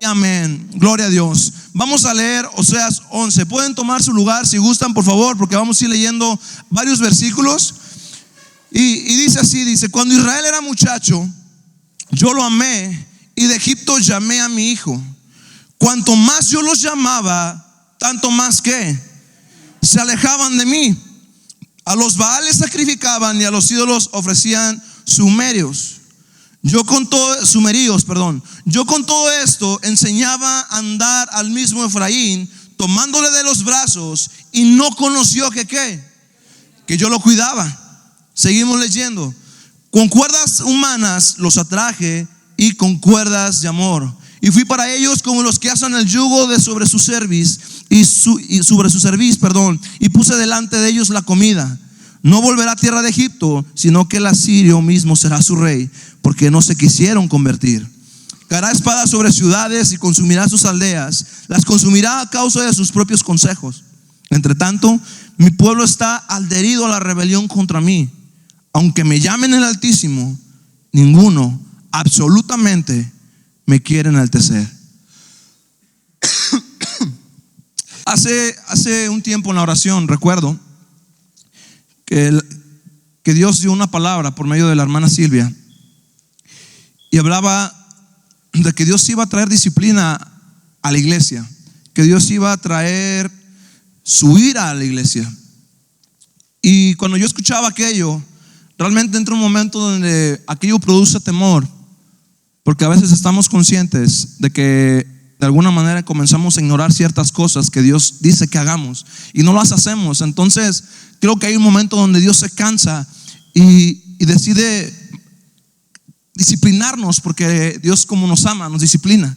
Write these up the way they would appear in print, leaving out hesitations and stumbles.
amén. Gloria a Dios. Vamos a leer Oseas 11. Pueden tomar su lugar si gustan, por favor, porque vamos a ir leyendo varios versículos. Y dice así, dice: cuando Israel era muchacho, yo lo amé, y de Egipto llamé a mi hijo. Cuanto más yo los llamaba, tanto más que se alejaban de mí. A los Baales sacrificaban y a los ídolos ofrecían sumerios. Yo con todo esto enseñaba a andar al mismo Efraín, tomándole de los brazos, y no conoció que yo lo cuidaba. Seguimos leyendo. Con cuerdas humanas los atraje, y con cuerdas de amor, y fui para ellos como los que hacen el yugo de sobre su cerviz, y puse delante de ellos la comida. No volverá a tierra de Egipto, sino que el asirio mismo será su rey, porque no se quisieron convertir. Caerá espada sobre ciudades y consumirá sus aldeas, las consumirá a causa de sus propios consejos. Entre tanto, mi pueblo está adherido a la rebelión contra mí. Aunque me llamen el Altísimo, ninguno, absolutamente, me quiere enaltecer. Hace un tiempo en la oración recuerdo que Dios dio una palabra por medio de la hermana Silvia, y hablaba de que Dios iba a traer disciplina a la iglesia, que Dios iba a traer su ira a la iglesia. Y cuando yo escuchaba aquello, realmente entra un momento donde aquello produce temor, porque a veces estamos conscientes de que de alguna manera comenzamos a ignorar ciertas cosas que Dios dice que hagamos y no las hacemos. Entonces creo que hay un momento donde Dios se cansa y decide disciplinarnos, porque Dios, como nos ama, nos disciplina.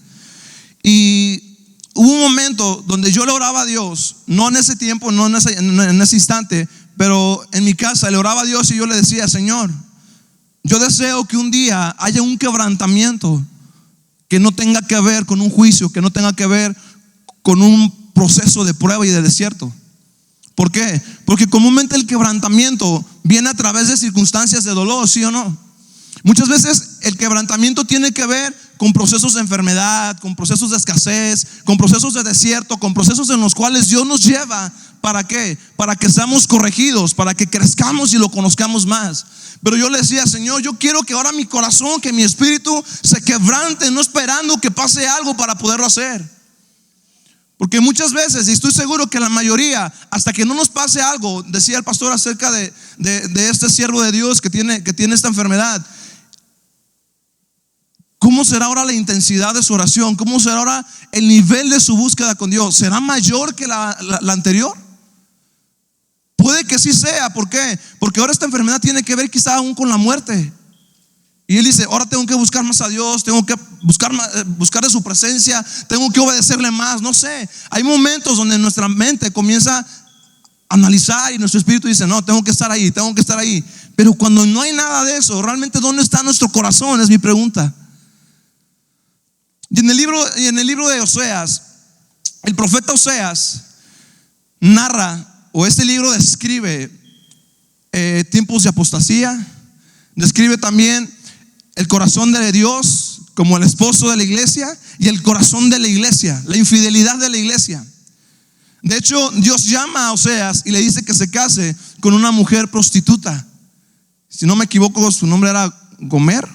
Y hubo un momento donde yo le oraba a Dios, no en ese tiempo, no en ese instante, pero en mi casa le oraba a Dios y yo le decía: Señor, yo deseo que un día haya un quebrantamiento que no tenga que ver con un juicio, que no tenga que ver con un proceso de prueba y de desierto. ¿Por qué? Porque comúnmente el quebrantamiento viene a través de circunstancias de dolor, ¿sí o no? Muchas veces el quebrantamiento tiene que ver con procesos de enfermedad, con procesos de escasez, con procesos de desierto, con procesos en los cuales Dios nos lleva. ¿Para qué? Para que seamos corregidos, para que crezcamos y lo conozcamos más. Pero yo le decía: Señor, yo quiero que ahora mi corazón, que mi espíritu se quebrante, no esperando que pase algo para poderlo hacer. Porque muchas veces, y estoy seguro que la mayoría, hasta que no nos pase algo, decía el pastor acerca de este siervo de Dios que tiene esta enfermedad. ¿Cómo será ahora la intensidad de su oración? ¿Cómo será ahora el nivel de su búsqueda con Dios? ¿Será mayor que la anterior? Puede que sí sea. ¿Por qué? Porque ahora esta enfermedad tiene que ver quizá aún con la muerte. Y él dice: ahora tengo que buscar más a Dios, tengo que buscar de su presencia, tengo que obedecerle más. No sé, hay momentos donde nuestra mente comienza a analizar y nuestro espíritu dice: no, tengo que estar ahí. Pero cuando no hay nada de eso, realmente ¿dónde está nuestro corazón? Es mi pregunta. Y en el libro de Oseas, el profeta Oseas narra, o este libro describe tiempos de apostasía, describe también el corazón de Dios como el esposo de la iglesia, y el corazón de la iglesia, la infidelidad de la iglesia. De hecho, Dios llama a Oseas y le dice que se case con una mujer prostituta. Si no me equivoco, su nombre era Gomer.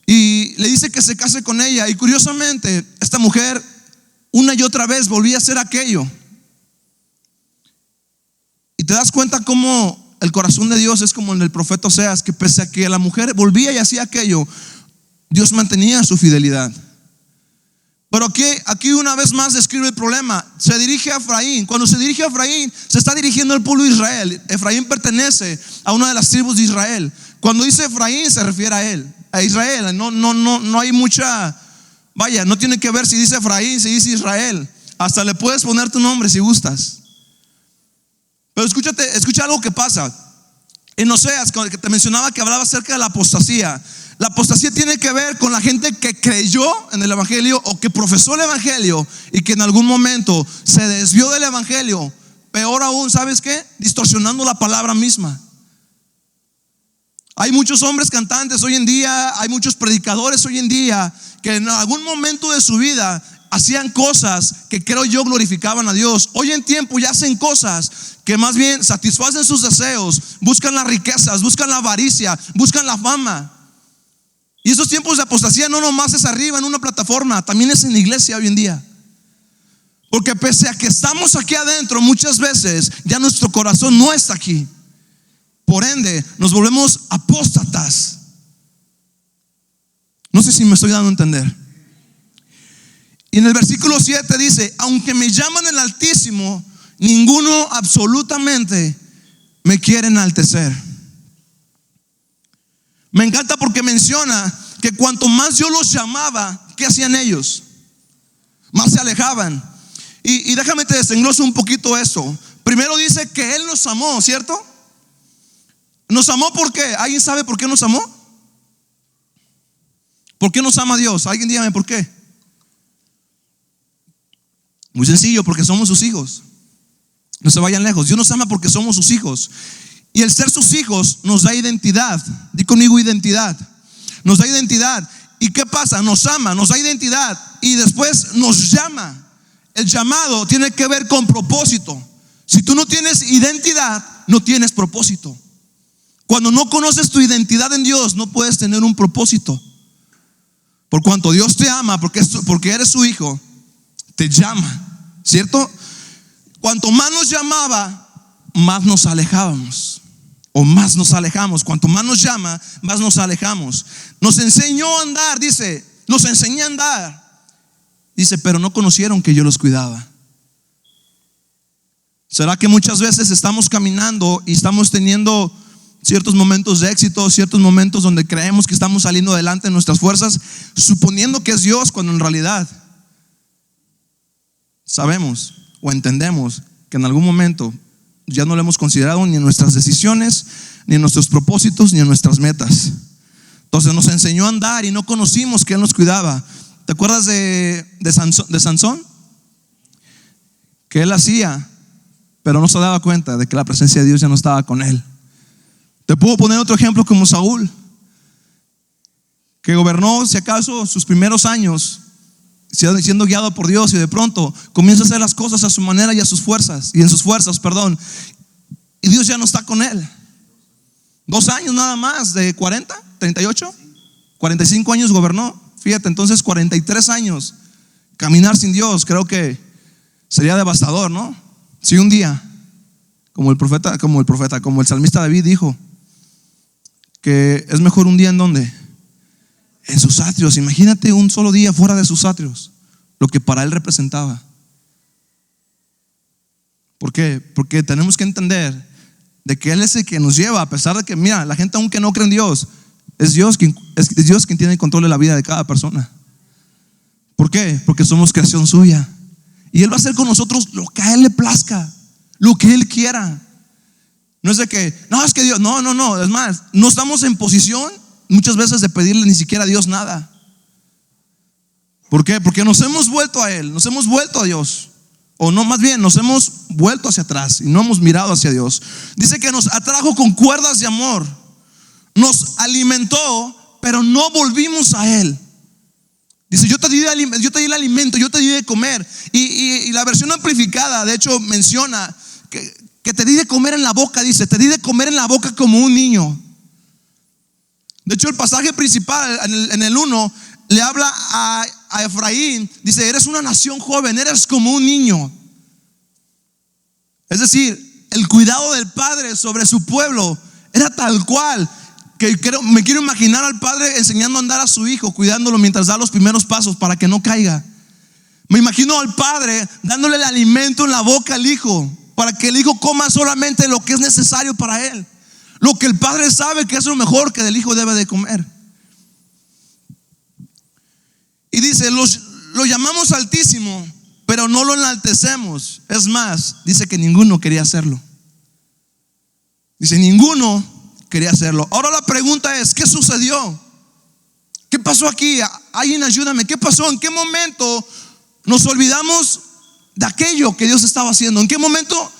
Y le dice que se case con ella. Y curiosamente, esta mujer una y otra vez volvía a hacer aquello. Y te das cuenta cómo el corazón de Dios es como en el profeta Oseas, que pese a que la mujer volvía y hacía aquello, Dios mantenía su fidelidad. Pero aquí una vez más describe el problema. Se dirige a Efraín. Cuando se dirige a Efraín, se está dirigiendo al pueblo de Israel. Efraín pertenece a una de las tribus de Israel. Cuando dice Efraín, se refiere a él, a Israel. No hay mucha, no tiene que ver si dice Efraín, si dice Israel. Hasta le puedes poner tu nombre si gustas. Pero escucha algo que pasa. En Oseas, que te mencionaba, que hablaba acerca de la apostasía. La apostasía tiene que ver con la gente que creyó en el evangelio o que profesó el evangelio y que en algún momento se desvió del evangelio. Peor aún, ¿sabes qué? Distorsionando la palabra misma. Hay muchos hombres cantantes hoy en día, hay muchos predicadores hoy en día que en algún momento de su vida hacían cosas que creo yo glorificaban a Dios. Hoy en tiempo ya hacen cosas que más bien satisfacen sus deseos, buscan las riquezas, buscan la avaricia, buscan la fama. Y esos tiempos de apostasía no nomás es arriba en una plataforma, también es en la iglesia hoy en día. Porque pese a que estamos aquí adentro, muchas veces ya nuestro corazón no está aquí. Por ende, nos volvemos apóstatas. No sé si me estoy dando a entender. Y en el versículo 7 dice: aunque me llaman el Altísimo, ninguno absolutamente me quiere enaltecer. Me encanta porque menciona que cuanto más yo los llamaba, ¿qué hacían ellos? Más se alejaban. Y déjame te desengloso un poquito eso. Primero dice que Él nos amó, ¿cierto? ¿Nos amó por qué? ¿Alguien sabe por qué nos amó? ¿Por qué nos ama Dios? Alguien dígame por qué. Muy sencillo, porque somos sus hijos. No se vayan lejos. Dios nos ama porque somos sus hijos. Y el ser sus hijos nos da identidad. Di conmigo identidad. Nos da identidad. ¿Y qué pasa? Nos ama, nos da identidad y después nos llama. El llamado tiene que ver con propósito. Si tú no tienes identidad, no tienes propósito. Cuando no conoces tu identidad en Dios, no puedes tener un propósito. Por cuanto Dios te ama, porque eres su hijo, te llama, ¿cierto? Cuanto más nos llamaba, más nos alejábamos, o más nos alejamos. Cuanto más nos llama, más nos alejamos. Nos enseñó a andar, dice, nos enseñé a andar. Dice, pero no conocieron que yo los cuidaba. ¿Será que muchas veces estamos caminando y estamos teniendo ciertos momentos de éxito, ciertos momentos donde creemos que estamos saliendo adelante en nuestras fuerzas, suponiendo que es Dios, cuando en realidad sabemos o entendemos que en algún momento ya no lo hemos considerado ni en nuestras decisiones, ni en nuestros propósitos, ni en nuestras metas? Entonces nos enseñó a andar y no conocimos que Él nos cuidaba. ¿Te acuerdas de Sansón? Que él hacía, pero no se daba cuenta de que la presencia de Dios ya no estaba con él. Te puedo poner otro ejemplo como Saúl, que gobernó, si acaso, sus primeros años siendo guiado por Dios, y de pronto comienza a hacer las cosas a su manera y a sus fuerzas, y en sus fuerzas, perdón, y Dios ya no está con él. 2 años nada más, de 40, 38, 45 años gobernó. Fíjate, entonces 43 años caminar sin Dios, creo que sería devastador, ¿no? Si un día, como el salmista David dijo, que es mejor un día en donde, en sus atrios. Imagínate un solo día fuera de sus atrios, lo que para él representaba. ¿Por qué? Porque tenemos que entender de que Él es el que nos lleva, a pesar de que, mira, la gente aunque no cree en Dios, es Dios quien tiene el control de la vida de cada persona. ¿Por qué? Porque somos creación suya, y Él va a hacer con nosotros lo que a Él le plazca, lo que Él quiera. No es de que, no, es que Dios, no, es más, no estamos en posición muchas veces de pedirle ni siquiera a Dios nada. ¿Por qué? Porque nos hemos vuelto a Él, nos hemos vuelto a Dios, o no, más bien nos hemos vuelto hacia atrás y no hemos mirado hacia Dios. Dice que nos atrajo con cuerdas de amor, nos alimentó, pero no volvimos a Él. Dice, yo te di el alimento, yo te di de comer. Y la versión amplificada, de hecho, menciona que te di de comer en la boca. Dice, te di de comer en la boca como un niño. De hecho, el pasaje principal en el 1 le habla a Efraín. Dice, eres una nación joven, eres como un niño. Es decir, el cuidado del padre sobre su pueblo era tal cual que me quiero imaginar al padre enseñando a andar a su hijo, cuidándolo mientras da los primeros pasos para que no caiga. Me imagino al padre dándole el alimento en la boca al hijo, para que el hijo coma solamente lo que es necesario para él, lo que el padre sabe que es lo mejor que el hijo debe de comer. Y dice, lo llamamos Altísimo, pero no lo enaltecemos. Es más, dice que ninguno quería hacerlo. Dice, ninguno quería hacerlo. Ahora la pregunta es, ¿qué sucedió? ¿Qué pasó aquí? Alguien ayúdame. ¿Qué pasó? ¿En qué momento nos olvidamos de aquello que Dios estaba haciendo? ¿En qué momento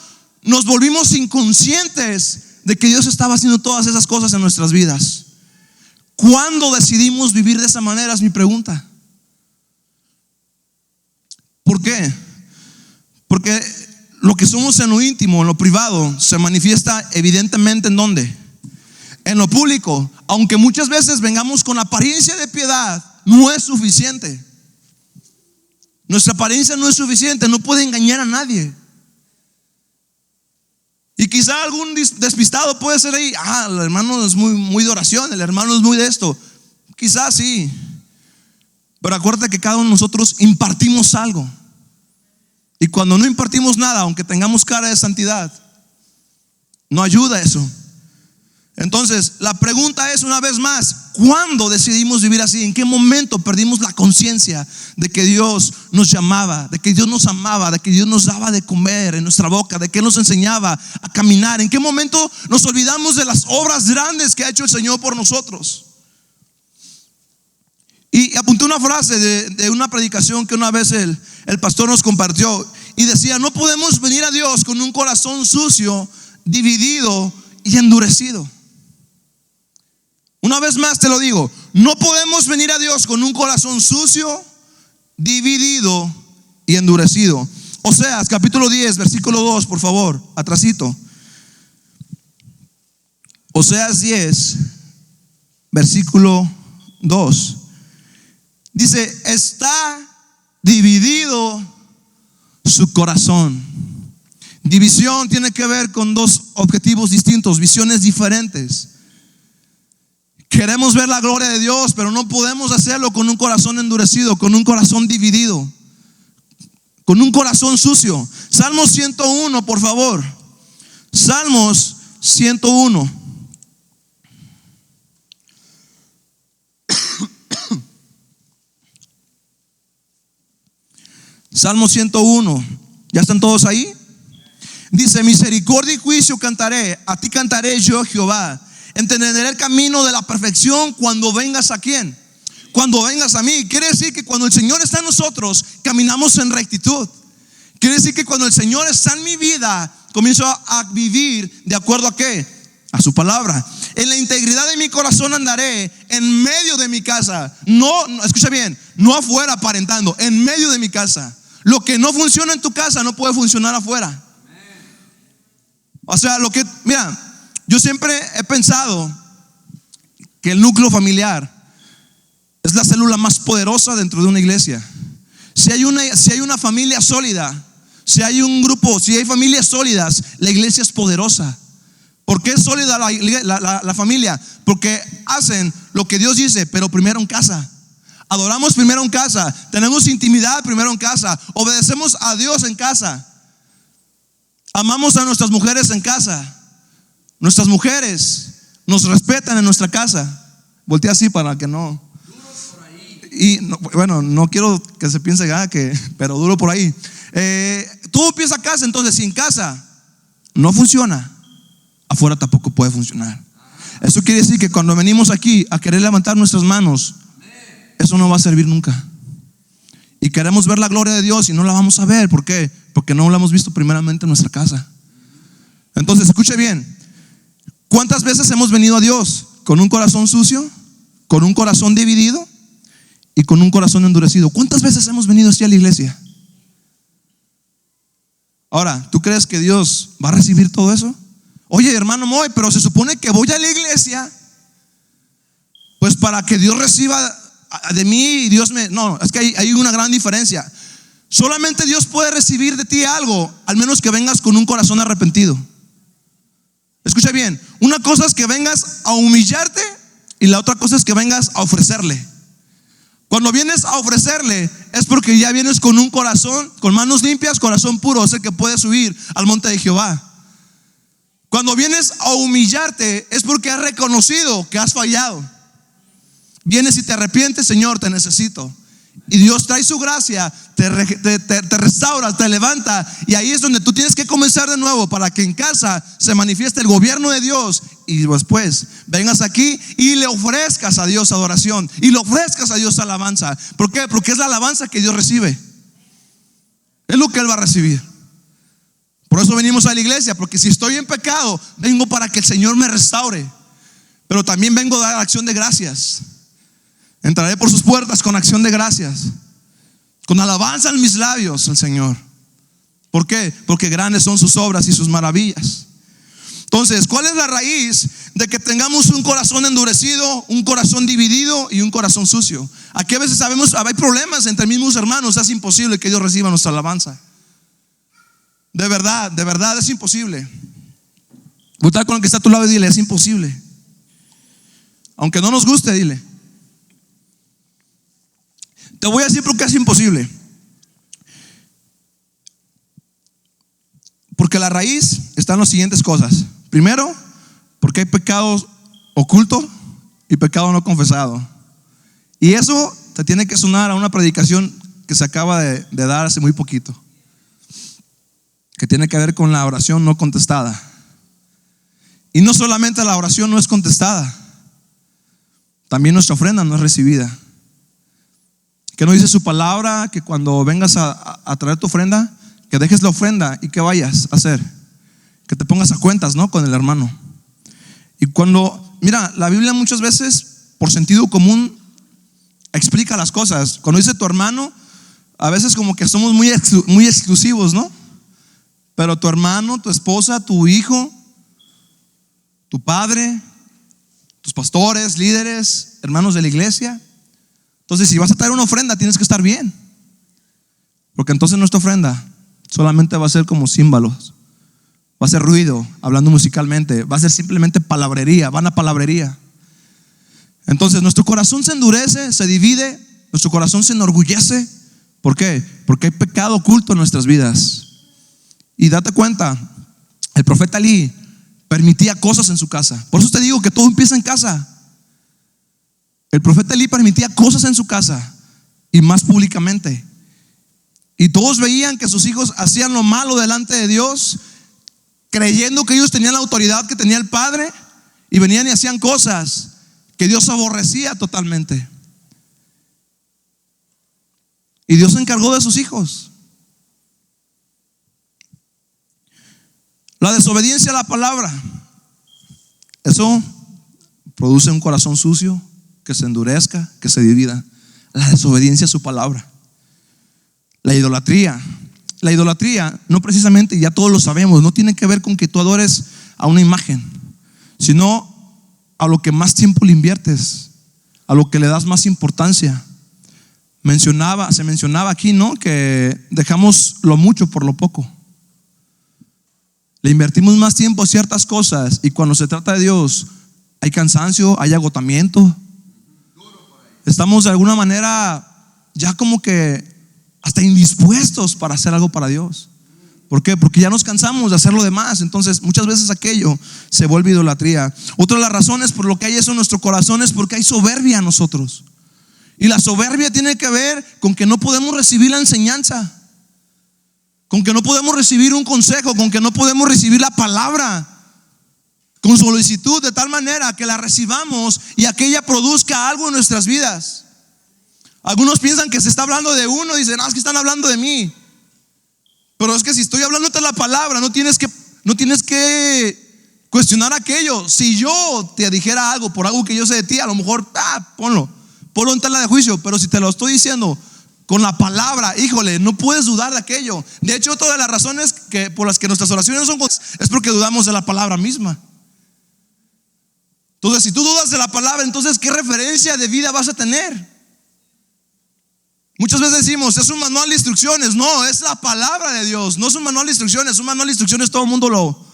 nos volvimos inconscientes de que Dios estaba haciendo todas esas cosas en nuestras vidas. ¿Cuándo decidimos vivir de esa manera? Es mi pregunta. ¿Por qué? Porque lo que somos en lo íntimo, en lo privado, se manifiesta evidentemente ¿en dónde? En lo público. Aunque muchas veces vengamos con apariencia de piedad, no es suficiente. Nuestra apariencia no es suficiente, no puede engañar a nadie. Y quizá algún despistado puede ser ahí, el hermano es muy de oración, el hermano es muy de esto. Quizás sí, pero acuérdate que cada uno de nosotros impartimos algo. Y cuando no impartimos nada, aunque tengamos cara de santidad, no ayuda eso. Entonces la pregunta es una vez más, ¿cuándo decidimos vivir así? ¿En qué momento perdimos la conciencia de que Dios nos llamaba, de que Dios nos amaba, de que Dios nos daba de comer en nuestra boca, de que nos enseñaba a caminar? ¿En qué momento nos olvidamos de las obras grandes que ha hecho el Señor por nosotros? Y apunté una frase de una predicación que una vez el pastor nos compartió y decía: no podemos venir a Dios con un corazón sucio, dividido y endurecido. Una vez más te lo digo, no podemos venir a Dios con un corazón sucio, dividido y endurecido. Oseas capítulo 10 versículo 2, por favor, atrasito. Oseas 10 versículo 2 dice: está dividido su corazón. División tiene que ver con dos objetivos distintos, visiones diferentes. Queremos ver la gloria de Dios, pero no podemos hacerlo con un corazón endurecido, con un corazón dividido, con un corazón sucio. Salmos 101, por favor. Salmos 101. Salmo 101. ¿Ya están todos ahí? Dice: misericordia y juicio cantaré, a ti cantaré yo, Jehová. Entenderé el camino de la perfección cuando vengas a ¿quién? Cuando vengas a mí. Quiere decir que cuando el Señor está en nosotros, caminamos en rectitud. Quiere decir que cuando el Señor está en mi vida, comienzo a vivir de acuerdo a ¿qué? A su palabra. En la integridad de mi corazón andaré en medio de mi casa. No, escucha bien, no afuera aparentando, en medio de mi casa. Lo que no funciona en tu casa no puede funcionar afuera. O sea, mira, yo siempre he pensado que el núcleo familiar es la célula más poderosa dentro de una iglesia. Si hay una familia sólida, si hay un grupo, si hay familias sólidas, la iglesia es poderosa. ¿Por qué es sólida la familia? Porque hacen lo que Dios dice, pero primero en casa. Adoramos primero en casa, tenemos intimidad primero en casa, obedecemos a Dios en casa, amamos a nuestras mujeres en casa, nuestras mujeres nos respetan en nuestra casa. Voltea así para que no. Y no quiero que se piense pero duro por ahí. Todo empieza a casa. Entonces, si en casa no funciona, afuera tampoco puede funcionar. Eso quiere decir que cuando venimos aquí a querer levantar nuestras manos, eso no va a servir nunca. Y queremos ver la gloria de Dios y no la vamos a ver. ¿Por qué? Porque no la hemos visto primeramente en nuestra casa. Entonces, escuche bien. ¿Cuántas veces hemos venido a Dios con un corazón sucio, con un corazón dividido y con un corazón endurecido? ¿Cuántas veces hemos venido así a la iglesia? Ahora, ¿tú crees que Dios va a recibir todo eso? Oye, hermano Moy, pero se supone que voy a la iglesia pues para que Dios reciba de mí y Dios me... No, es que hay una gran diferencia. Solamente Dios puede recibir de ti algo, al menos que vengas con un corazón arrepentido. Escucha bien, una cosa es que vengas a humillarte y la otra cosa es que vengas a ofrecerle. Cuando vienes a ofrecerle es porque ya vienes con un corazón, con manos limpias, corazón puro, es el que puede subir al monte de Jehová. Cuando vienes a humillarte es porque has reconocido que has fallado. Vienes y te arrepientes: Señor, te necesito. Y Dios trae su gracia, te restaura, te levanta. Y ahí es donde tú tienes que comenzar de nuevo, para que en casa se manifieste el gobierno de Dios. Y después vengas aquí y le ofrezcas a Dios adoración, y le ofrezcas a Dios alabanza. ¿Por qué? Porque es la alabanza que Dios recibe. Es lo que Él va a recibir. Por eso venimos a la iglesia, porque si estoy en pecado, vengo para que el Señor me restaure. Pero también vengo a dar acción de gracias. Entraré por sus puertas con acción de gracias, con alabanza en mis labios al Señor. ¿Por qué? Porque grandes son sus obras y sus maravillas. Entonces, ¿cuál es la raíz de que tengamos un corazón endurecido, un corazón dividido y un corazón sucio? Aquí a veces sabemos, hay problemas entre mismos hermanos. Es imposible que Dios reciba nuestra alabanza. De verdad es imposible. Voltea con el que está a tu lado y dile: es imposible. Aunque no nos guste, dile. Te voy a decir por qué es imposible. Porque la raíz está en las siguientes cosas. Primero, porque hay pecado oculto y pecado no confesado. Y eso te tiene que sonar a una predicación que se acaba de dar hace muy poquito, que tiene que ver con la oración no contestada. Y no solamente la oración no es contestada, también nuestra ofrenda no es recibida. Que no dice su palabra que cuando vengas a traer tu ofrenda, que dejes la ofrenda y que vayas a hacer, que te pongas a cuentas, ¿no?, con el hermano. Y cuando, mira, la Biblia muchas veces por sentido común explica las cosas. Cuando dice tu hermano, a veces como que somos muy exclusivos, ¿no? Pero tu hermano, tu esposa, tu hijo, tu padre, tus pastores, líderes, hermanos de la iglesia. Entonces, si vas a traer una ofrenda, tienes que estar bien, porque entonces nuestra ofrenda solamente va a ser como címbalos, va a ser ruido, hablando musicalmente, va a ser simplemente palabrería, vana palabrería. Entonces nuestro corazón se endurece, se divide, nuestro corazón se enorgullece. ¿Por qué? Porque hay pecado oculto en nuestras vidas. Y date cuenta, el profeta Elí permitía cosas en su casa. Por eso te digo que todo empieza en casa. El profeta Elí permitía cosas en su casa, y más públicamente. Y todos veían que sus hijos hacían lo malo delante de Dios, creyendo que ellos tenían la autoridad que tenía el padre, y venían y hacían cosas que Dios aborrecía totalmente. Y Dios se encargó de sus hijos. La desobediencia a la palabra, eso produce un corazón sucio, que se endurezca, que se divida. La desobediencia a su palabra. La idolatría no precisamente, ya todos lo sabemos, no tiene que ver con que tú adores a una imagen, sino a lo que más tiempo le inviertes, a lo que le das más importancia. Se mencionaba aquí, ¿no?, que dejamos lo mucho por lo poco. Le invertimos más tiempo a ciertas cosas, y cuando se trata de Dios hay cansancio, hay agotamiento. Estamos de alguna manera ya como que hasta indispuestos para hacer algo para Dios. ¿Por qué? Porque ya nos cansamos de hacer lo demás. Entonces muchas veces aquello se vuelve idolatría. Otra de las razones por lo que hay eso en nuestro corazón es porque hay soberbia en nosotros. Y la soberbia tiene que ver con que no podemos recibir la enseñanza, con que no podemos recibir un consejo, con que no podemos recibir la palabra con solicitud, de tal manera que la recibamos y aquella produzca algo en nuestras vidas. Algunos piensan que se está hablando de uno y dicen: no, es que están hablando de mí. Pero es que si estoy hablándote la palabra, no tienes que cuestionar aquello. Si yo te dijera algo por algo que yo sé de ti, a lo mejor ponlo en tela de juicio. Pero si te lo estoy diciendo con la palabra, híjole, no puedes dudar de aquello. De hecho, todas las razones por las que nuestras oraciones son es porque dudamos de la palabra misma. Entonces, si tú dudas de la palabra, entonces ¿qué referencia de vida vas a tener? Muchas veces decimos: es un manual de instrucciones. No, es la palabra de Dios. No es un manual de instrucciones. Un manual de instrucciones todo el mundo lo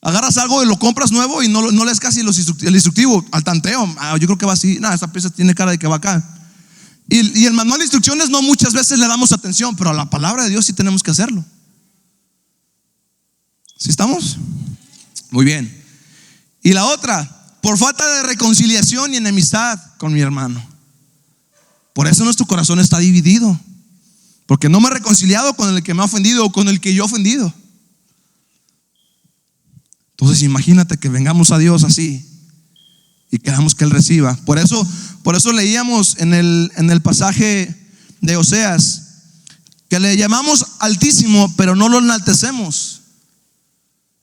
agarras algo y lo compras nuevo y no lees casi el instructivo al tanteo. Yo creo que va así. Esta pieza tiene cara de que va acá. Y el manual de instrucciones no muchas veces le damos atención, pero a la palabra de Dios sí tenemos que hacerlo. ¿Sí estamos? Muy bien. Y la otra, por falta de reconciliación y enemistad con mi hermano. Por eso nuestro corazón está dividido, porque no me he reconciliado con el que me ha ofendido o con el que yo he ofendido. Entonces imagínate que vengamos a Dios así y queramos que Él reciba. Por eso leíamos en el pasaje de Oseas que le llamamos altísimo, pero no lo enaltecemos.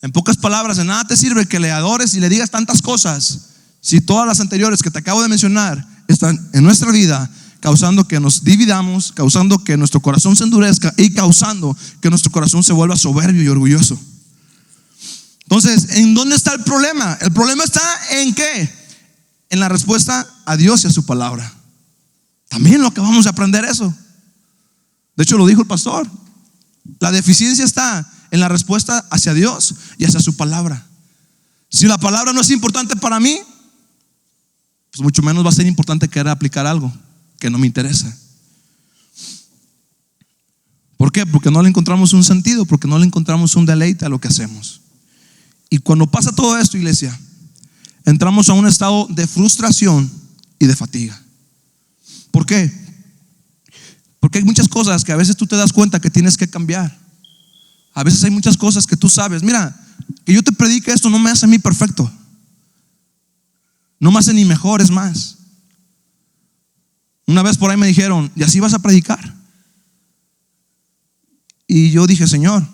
En pocas palabras, de nada te sirve que le adores y le digas tantas cosas si todas las anteriores que te acabo de mencionar están en nuestra vida, causando que nos dividamos, causando que nuestro corazón se endurezca y causando que nuestro corazón se vuelva soberbio y orgulloso. Entonces, ¿en dónde está el problema? El problema está en ¿qué? En la respuesta a Dios y a su palabra. También lo acabamos de aprender eso. De hecho, lo dijo el pastor. La deficiencia está en la respuesta hacia Dios y hacia su palabra. Si la palabra no es importante para mí, pues mucho menos va a ser importante querer aplicar algo que no me interesa. ¿Por qué? Porque no le encontramos un sentido, porque no le encontramos un deleite a lo que hacemos. Y cuando pasa todo esto, iglesia, entramos a un estado de frustración y de fatiga. ¿Por qué? Porque hay muchas cosas que a veces tú te das cuenta que tienes que cambiar. A veces hay muchas cosas que tú sabes. Mira, que yo te predique esto no me hace a mí perfecto, no me hace ni mejor, es más. Una vez por ahí me dijeron: ¿y así vas a predicar? Y yo dije: Señor,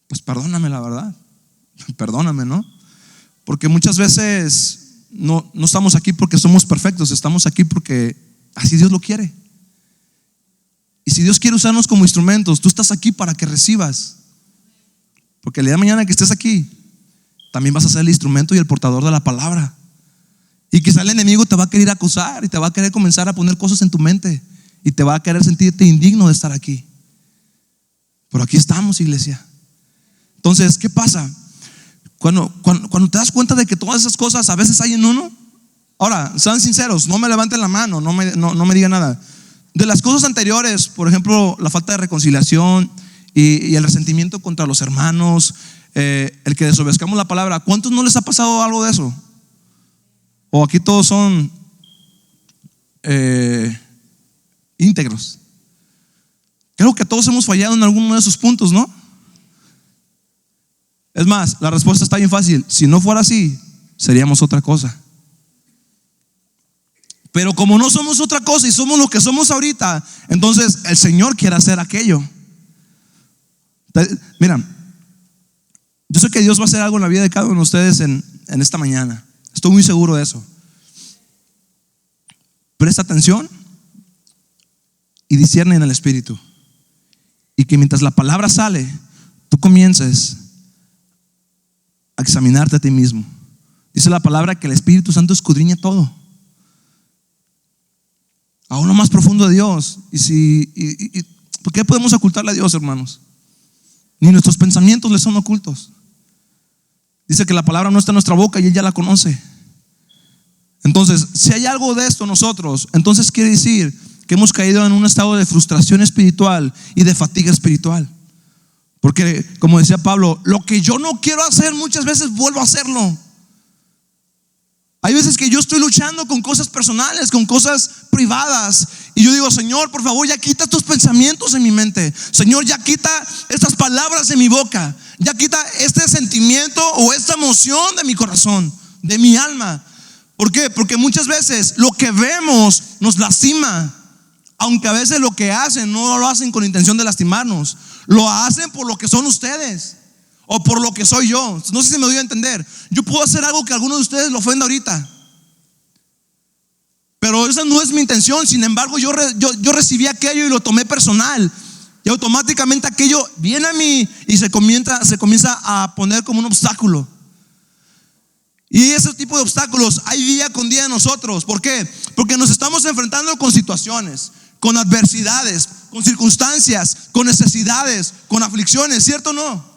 pues perdóname, la verdad, perdóname, ¿no? Porque muchas veces no estamos aquí porque somos perfectos, estamos aquí porque así Dios lo quiere. Y si Dios quiere usarnos como instrumentos, tú estás aquí para que recibas. Porque el día de mañana que estés aquí, también vas a ser el instrumento y el portador de la palabra. Y quizá el enemigo te va a querer acusar y te va a querer comenzar a poner cosas en tu mente y te va a querer sentirte indigno de estar aquí. Pero aquí estamos, iglesia. Entonces, ¿qué pasa? Cuando te das cuenta de que todas esas cosas a veces hay en uno. Ahora, sean sinceros, no me levanten la mano, no me digan nada. De las cosas anteriores, por ejemplo, la falta de reconciliación y el resentimiento contra los hermanos, el que desobedezcamos la palabra, ¿cuántos no les ha pasado algo de eso? O aquí todos son íntegros. Creo que todos hemos fallado en alguno de esos puntos, ¿no? Es más, la respuesta está bien fácil. Si no fuera así, seríamos otra cosa. Pero como no somos otra cosa y somos lo que somos ahorita, entonces el Señor quiere hacer aquello. Mira, yo sé que Dios va a hacer algo en la vida de cada uno de ustedes en esta mañana. Estoy muy seguro de eso. Presta atención y discierne en el Espíritu. Y que mientras la palabra sale, tú comiences a examinarte a ti mismo. Dice la palabra que el Espíritu Santo escudriña todo, aún lo más profundo de Dios. Y ¿por qué podemos ocultarle a Dios, hermanos? Ni nuestros pensamientos le son ocultos. Dice que la palabra no está en nuestra boca y Él ya la conoce. Entonces, si hay algo de esto nosotros, entonces quiere decir que hemos caído en un estado de frustración espiritual y de fatiga espiritual. Porque, como decía Pablo, lo que yo no quiero hacer muchas veces vuelvo a hacerlo. Hay veces que yo estoy luchando con cosas personales, con cosas privadas, y yo digo: Señor, por favor, ya quita estos pensamientos en mi mente. Señor, ya quita estas palabras en mi boca. Ya quita este sentimiento o esta emoción de mi corazón, de mi alma. ¿Por qué? Porque muchas veces lo que vemos nos lastima, aunque a veces lo que hacen no lo hacen con intención de lastimarnos. Lo hacen por lo que son ustedes o por lo que soy yo. No sé si me doy a entender. Yo puedo hacer algo que a alguno de ustedes lo ofenda ahorita, pero esa no es mi intención. Sin embargo, yo recibí aquello y lo tomé personal, y automáticamente aquello viene a mí y se comienza a poner como un obstáculo. Y ese tipo de obstáculos hay día con día en nosotros. ¿Por qué? Porque nos estamos enfrentando con situaciones, con adversidades, con circunstancias, con necesidades, con aflicciones, ¿cierto o no?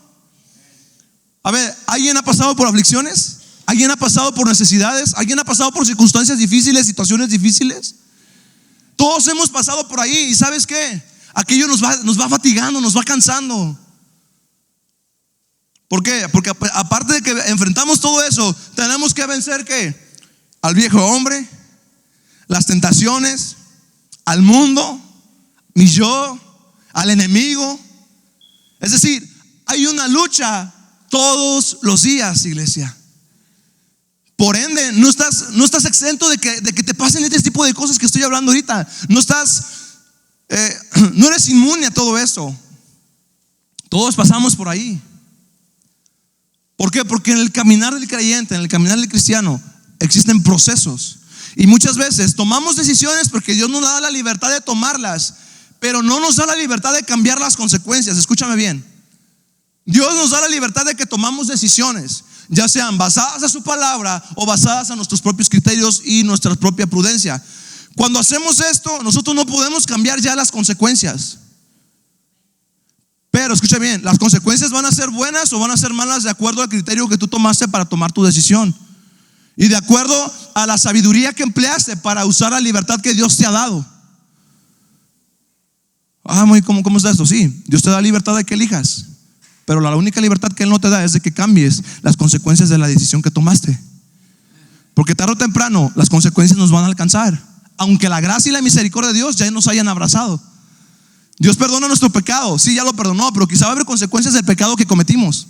A ver, ¿alguien ha pasado por aflicciones? ¿Alguien ha pasado por necesidades? ¿Alguien ha pasado por circunstancias difíciles, situaciones difíciles? Todos hemos pasado por ahí. ¿Y sabes qué? Aquello nos va fatigando, nos va cansando. ¿Por qué? Porque aparte de que enfrentamos todo eso, tenemos que vencer ¿qué? Al viejo hombre, las tentaciones, al mundo, mi yo, al enemigo. Es decir, hay una lucha todos los días, iglesia. Por ende, no estás exento de que te pasen este tipo de cosas que estoy hablando ahorita. No estás No eres inmune a todo eso. Todos pasamos por ahí. ¿Por qué? Porque en el caminar del creyente, en el caminar del cristiano, existen procesos. Y muchas veces tomamos decisiones porque Dios nos da la libertad de tomarlas, pero no nos da la libertad de cambiar las consecuencias. Escúchame bien. Dios nos da la libertad de que tomamos decisiones, ya sean basadas en su palabra o basadas en nuestros propios criterios y nuestra propia prudencia. Cuando hacemos esto, nosotros no podemos cambiar ya las consecuencias. Pero escucha bien, las consecuencias van a ser buenas o van a ser malas de acuerdo al criterio que tú tomaste para tomar tu decisión y de acuerdo a la sabiduría que empleaste para usar la libertad que Dios te ha dado. ¿Cómo está esto? Sí, Dios te da libertad de que elijas, pero la única libertad que Él no te da es de que cambies las consecuencias de la decisión que tomaste. Porque tarde o temprano las consecuencias nos van a alcanzar, aunque la gracia y la misericordia de Dios ya nos hayan abrazado. Dios perdona nuestro pecado, sí, ya lo perdonó, pero quizá va a haber consecuencias del pecado que cometimos.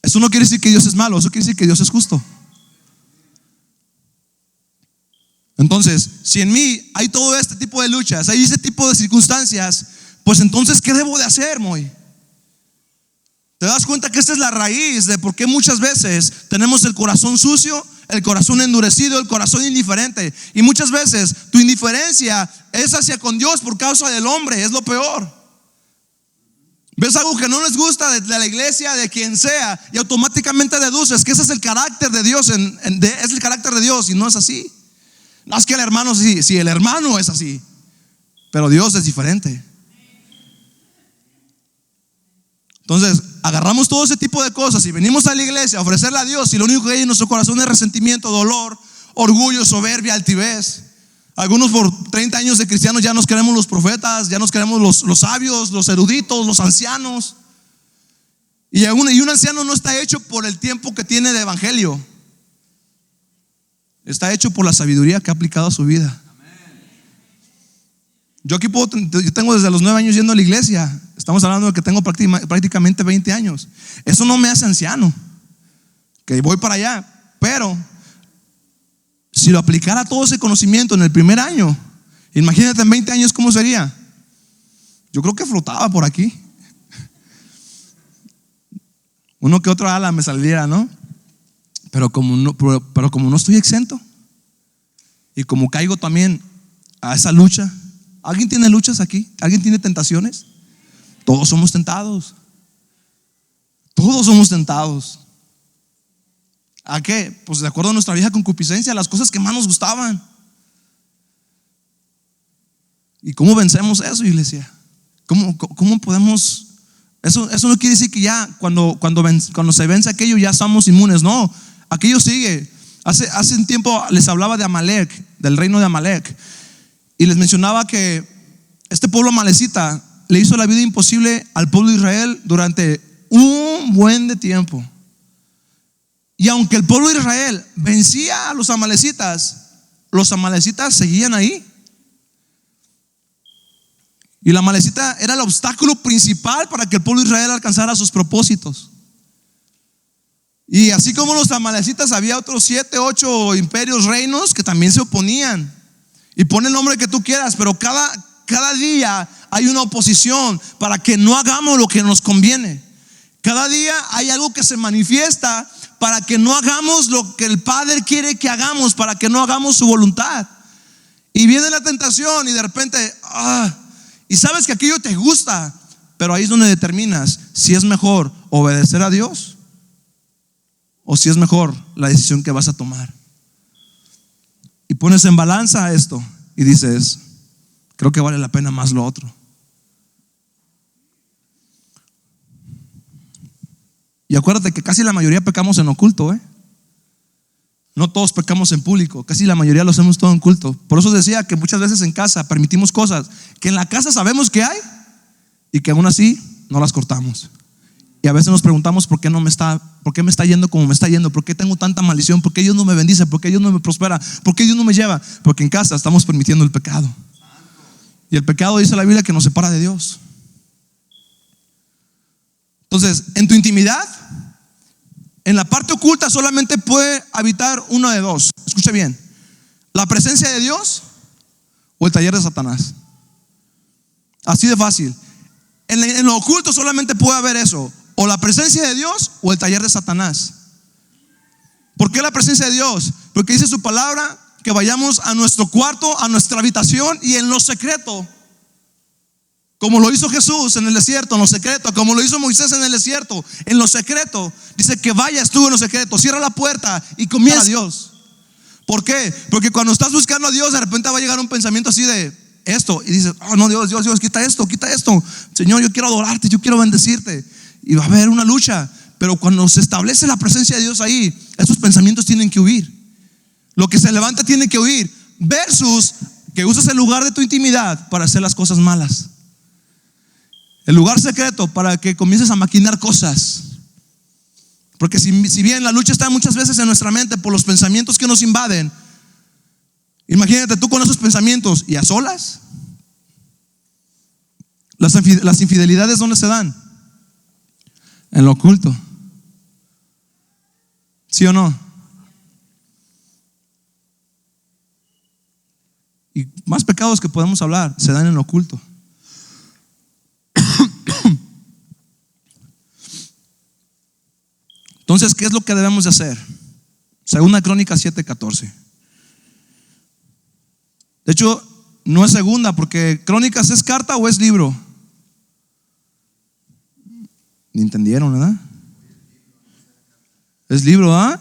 Eso no quiere decir que Dios es malo, eso quiere decir que Dios es justo. Entonces, si en mí hay todo este tipo de luchas, hay ese tipo de circunstancias, pues entonces, ¿qué debo de hacer, Moy? ¿Te das cuenta que esta es la raíz de por qué muchas veces tenemos el corazón sucio, el corazón endurecido, el corazón indiferente? Y muchas veces tu indiferencia es hacia con Dios por causa del hombre, es lo peor. Ves algo que no les gusta de la iglesia, de quien sea, y automáticamente deduces que ese es el carácter de Dios, es el carácter de Dios, y no es así. No es que el hermano sí, el hermano es así, pero Dios es diferente. Entonces agarramos todo ese tipo de cosas y venimos a la iglesia a ofrecerle a Dios, y lo único que hay en nuestro corazón es resentimiento, dolor, orgullo, soberbia, altivez. Algunos por 30 años de cristianos ya nos creemos los profetas, ya nos creemos los sabios, los eruditos, los ancianos. Y un anciano no está hecho por el tiempo que tiene de evangelio, está hecho por la sabiduría que ha aplicado a su vida. Yo tengo desde los 9 años yendo a la iglesia. Estamos hablando de que tengo prácticamente 20 años. Eso no me hace anciano, que voy para allá. Pero si lo aplicara todo ese conocimiento en el primer año, imagínate en 20 años cómo sería. Yo creo que flotaba por aquí. Uno que otro ala me saliera, ¿no? Pero como no estoy exento, y como caigo también a esa lucha. ¿Alguien tiene luchas aquí? ¿Alguien tiene tentaciones? Todos somos tentados. Todos somos tentados. ¿A qué? Pues de acuerdo a nuestra vieja concupiscencia, las cosas que más nos gustaban. ¿Y cómo vencemos eso, iglesia? ¿Cómo podemos? Eso no quiere decir que ya cuando se vence aquello ya estamos inmunes. No, aquello sigue. Hace un tiempo les hablaba de Amalek, del reino de Amalek, y les mencionaba que este pueblo amalecita le hizo la vida imposible al pueblo de Israel durante un buen de tiempo. Y aunque el pueblo de Israel vencía a los amalecitas seguían ahí. Y la amalecita era el obstáculo principal para que el pueblo de Israel alcanzara sus propósitos. Y así como los amalecitas, había otros 7, 8 imperios, reinos que también se oponían. Y pon el nombre que tú quieras, pero cada día hay una oposición para que no hagamos lo que nos conviene. Cada día hay algo que se manifiesta para que no hagamos lo que el Padre quiere que hagamos, para que no hagamos su voluntad. Y viene la tentación y de repente y sabes que aquello te gusta, pero ahí es donde determinas si es mejor obedecer a Dios o si es mejor la decisión que vas a tomar. Y pones en balanza esto y dices, creo que vale la pena más lo otro. Y acuérdate que casi la mayoría pecamos en oculto, No todos pecamos en público, casi la mayoría lo hacemos todo en oculto. Por eso decía que muchas veces en casa permitimos cosas que en la casa sabemos que hay y que aún así no las cortamos. Y a veces nos preguntamos por qué me está yendo como me está yendo, por qué tengo tanta maldición, por qué Dios no me bendice, por qué Dios no me prospera, por qué Dios no me lleva. Porque en casa estamos permitiendo el pecado. Y el pecado, dice la Biblia, que nos separa de Dios. Entonces, en tu intimidad, en la parte oculta solamente puede habitar uno de dos. Escucha bien: la presencia de Dios o el taller de Satanás. Así de fácil. En lo oculto solamente puede haber eso: o la presencia de Dios o el taller de Satanás. ¿Por qué la presencia de Dios? Porque dice su palabra que vayamos a nuestro cuarto, a nuestra habitación, y en lo secreto, como lo hizo Jesús en el desierto, en lo secreto, como lo hizo Moisés en el desierto, en lo secreto. Dice que vayas tú en lo secreto, cierra la puerta y comienza a Dios. ¿Por qué? Porque cuando estás buscando a Dios, de repente va a llegar un pensamiento así de esto, y dices: oh no, Dios, quita esto, Señor, yo quiero adorarte, yo quiero bendecirte. Y va a haber una lucha. Pero cuando se establece la presencia de Dios ahí, esos pensamientos tienen que huir. Lo que se levanta tiene que huir, versus que usas el lugar de tu intimidad para hacer las cosas malas. El lugar secreto para que comiences a maquinar cosas. Porque si bien la lucha está muchas veces en nuestra mente por los pensamientos que nos invaden, imagínate tú con esos pensamientos y a solas. Las infidelidades, ¿dónde se dan? En lo oculto. ¿Sí o no? Y más pecados que podemos hablar se dan en lo oculto. Entonces, ¿qué es lo que debemos de hacer? Segunda Crónicas 7:14. De hecho, no es segunda, porque Crónicas ¿es carta o es libro? Ni entendieron, ¿verdad? Es libro, ¿ah?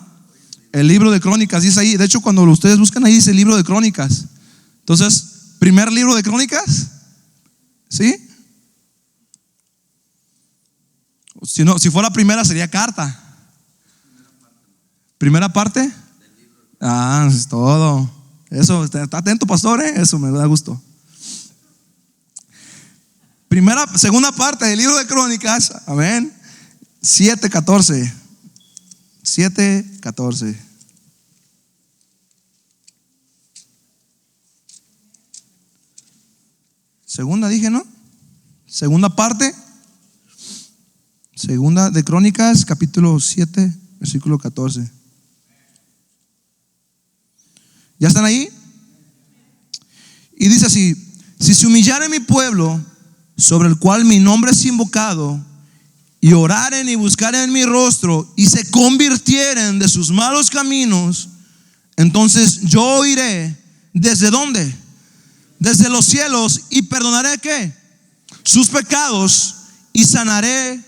El libro de Crónicas dice ahí. De hecho, cuando ustedes buscan ahí dice libro de Crónicas. Entonces, primer libro de Crónicas, ¿sí? Si fuera primera sería carta. ¿Primera parte? Ah, es todo. Eso, está atento, pastor, ¿eh? Eso me da gusto. Segunda parte del libro de Crónicas, amén. 7:14. 7:14. Segunda dije, ¿no? Segunda parte. Segunda de Crónicas, capítulo 7, versículo 14. ¿Ya están ahí? Y dice así: si se humillare mi pueblo, sobre el cual mi nombre es invocado, y oraren y buscaren mi rostro, y se convirtieren de sus malos caminos, entonces yo oiré. ¿Desde dónde? Desde los cielos, y perdonaré ¿qué? Sus pecados, y sanaré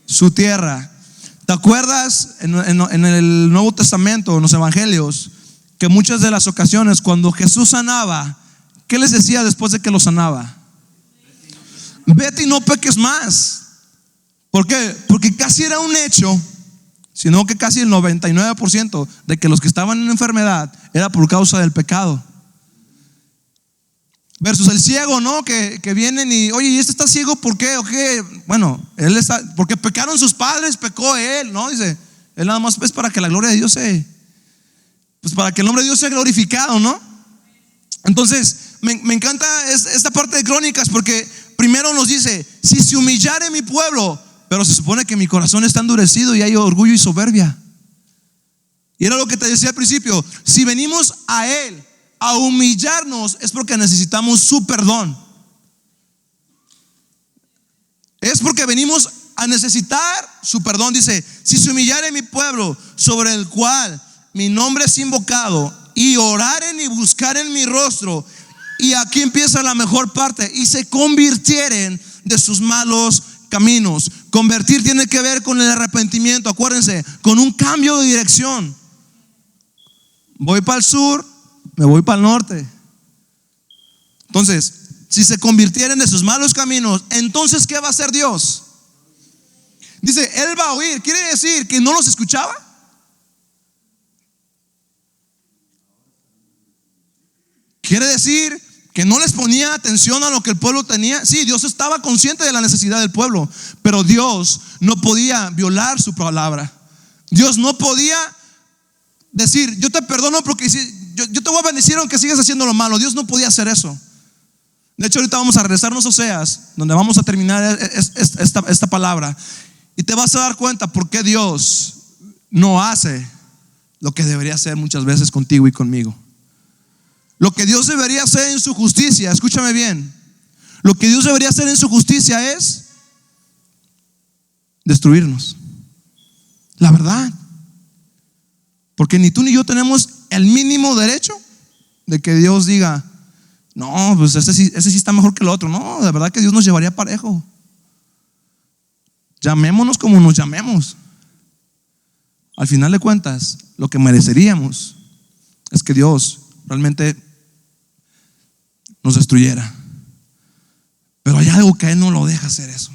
su tierra. ¿Te acuerdas en el Nuevo Testamento, en los evangelios, que muchas de las ocasiones cuando Jesús sanaba, ¿qué les decía después de que lo sanaba? Vete y no peques más. ¿Por qué? Porque casi era un hecho, sino que casi el 99% de que los que estaban en enfermedad era por causa del pecado. Versus el ciego, ¿no? Que vienen y, oye, ¿y este está ciego por qué? ¿O qué? Bueno, él está, porque pecaron sus padres, pecó él, ¿no? Dice, él nada más es para que la gloria de Dios pues para que el nombre de Dios sea glorificado, ¿no? Entonces, me encanta esta parte de Crónicas, porque primero nos dice: si se humillare mi pueblo, pero se supone que mi corazón está endurecido y hay orgullo y soberbia. Y era lo que te decía al principio: si venimos a Él a humillarnos, es porque necesitamos su perdón. Es porque venimos a necesitar su perdón. Dice: si se humillare mi pueblo, sobre el cual mi nombre es invocado, y oraren y buscaren mi rostro. Y aquí empieza la mejor parte: y se convirtieren de sus malos caminos. Convertir tiene que ver con el arrepentimiento, acuérdense, con un cambio de dirección. Voy para el sur, me voy para el norte. Entonces, si se convirtieren de sus malos caminos, entonces ¿qué va a hacer Dios? Dice, Él va a oír. ¿Quiere decir que no los escuchaba? ¿Quiere decir que no les ponía atención a lo que el pueblo tenía? Sí, Dios estaba consciente de la necesidad del pueblo, pero Dios no podía violar su palabra. Dios no podía decir: yo te perdono porque yo te voy a bendecir aunque sigas haciendo lo malo. Dios no podía hacer eso. De hecho, ahorita vamos a regresarnos a Oseas, donde vamos a terminar esta palabra, y te vas a dar cuenta por qué Dios no hace lo que debería hacer muchas veces contigo y conmigo. Lo que Dios debería hacer en su justicia, escúchame bien, Lo que Dios debería hacer en su justicia es destruirnos. La verdad. Porque ni tú ni yo tenemos el mínimo derecho de que Dios diga, no, pues ese sí está mejor que el otro. No, de verdad que Dios nos llevaría parejo. Llamémonos como nos llamemos. Al final de cuentas, lo que mereceríamos es que Dios realmente nos destruyera. Pero hay algo que a Él no lo deja hacer eso.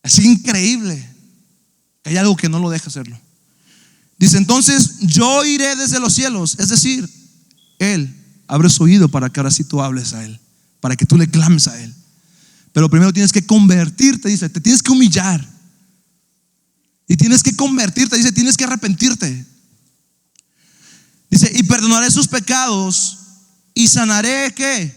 Es increíble que hay algo que no lo deja hacerlo. Dice, entonces yo iré desde los cielos. Es decir, Él abre su oído para que ahora sí tú hables a Él, para que tú le clames a Él. Pero primero tienes que convertirte, dice, te tienes que humillar. Y tienes que convertirte, dice, tienes que arrepentirte. Dice, y perdonaré sus pecados y sanaré, ¿qué?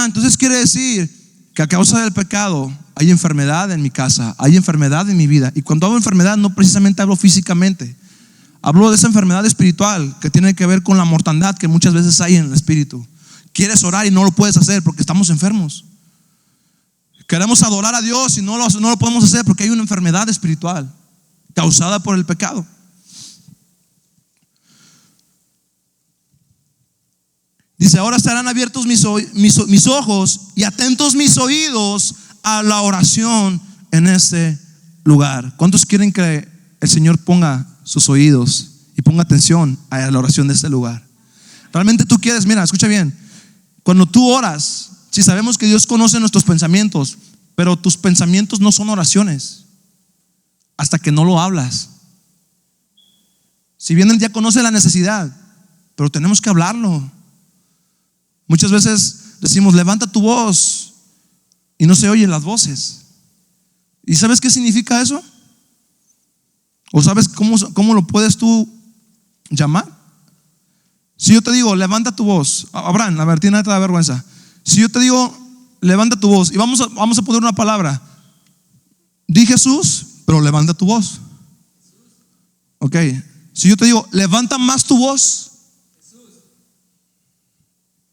Entonces quiere decir que a causa del pecado hay enfermedad en mi casa, hay enfermedad en mi vida. Y cuando hablo de enfermedad, no precisamente hablo físicamente. Hablo de esa enfermedad espiritual que tiene que ver con la mortandad que muchas veces hay en el espíritu. Quieres orar y no lo puedes hacer porque estamos enfermos. Queremos adorar a Dios y no lo podemos hacer porque hay una enfermedad espiritual causada por el pecado. Dice, ahora estarán abiertos mis ojos y atentos mis oídos a la oración en este lugar. ¿Cuántos quieren que el Señor ponga sus oídos y ponga atención a la oración de este lugar? Realmente tú quieres, mira, escucha bien. Cuando tú oras, si sabemos que Dios conoce nuestros pensamientos, pero tus pensamientos no son oraciones hasta que no lo hablas. Si bien Él ya conoce la necesidad, pero tenemos que hablarlo. Muchas veces decimos, levanta tu voz, y no se oyen las voces. ¿Y sabes qué significa eso? ¿O sabes cómo lo puedes tú llamar? Si yo te digo, levanta tu voz, Abraham, a ver, tiene nada de vergüenza. Si yo te digo, levanta tu voz, y vamos a poner una palabra. Di Jesús, pero levanta tu voz. Ok. Si yo te digo, levanta más tu voz,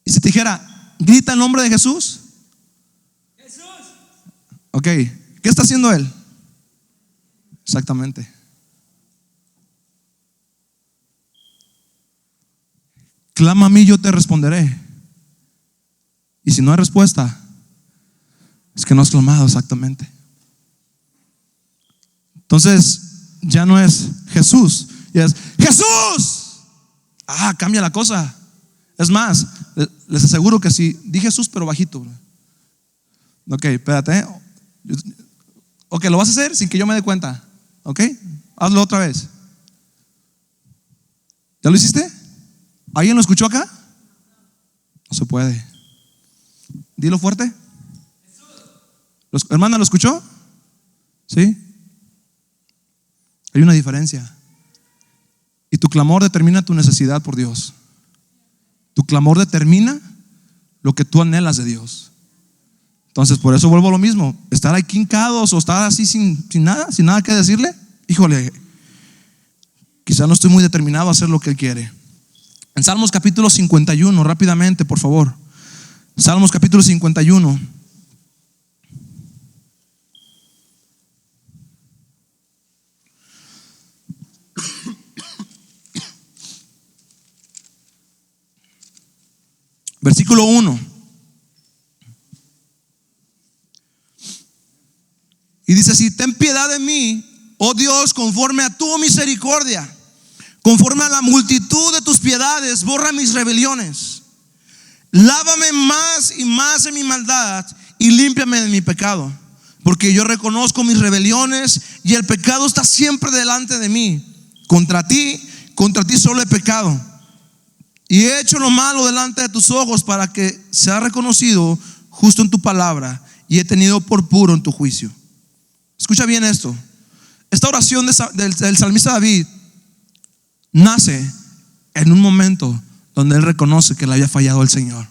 y si te dijera, grita el nombre de Jesús. Jesús. Ok. ¿Qué está haciendo Él? Exactamente. Clama a mí, yo te responderé. Y si no hay respuesta, es que no has clamado exactamente. Entonces ya no es Jesús, ya es Jesús. Cambia la cosa. Es más, les aseguro que si di Jesús pero bajito. Ok, espérate. Ok, lo vas a hacer sin que yo me dé cuenta. Ok, hazlo otra vez. ¿Ya lo hiciste? ¿Alguien lo escuchó acá? No se puede. Dilo fuerte. ¿Hermana, lo escuchó? ¿Sí? Hay una diferencia. Y tu clamor determina tu necesidad por Dios. Tu clamor determina lo que tú anhelas de Dios. Entonces, por eso vuelvo a lo mismo. Estar ahí quincados o estar así sin nada que decirle. Híjole, quizá no estoy muy determinado a hacer lo que Él quiere. En Salmos capítulo 51, rápidamente, por favor. Salmos capítulo 51. Versículo 1. Y dice así: ten piedad de mí, oh Dios, conforme a tu misericordia, conforme a la multitud de tus piedades, borra mis rebeliones. Lávame más y más de mi maldad y límpiame de mi pecado, porque yo reconozco mis rebeliones y el pecado está siempre delante de mí. Contra ti solo he pecado y he hecho lo malo delante de tus ojos, para que sea reconocido justo en tu palabra y he tenido por puro en tu juicio. Escucha bien esto. Esta oración del salmista David nace en un momento donde él reconoce que le había fallado al Señor.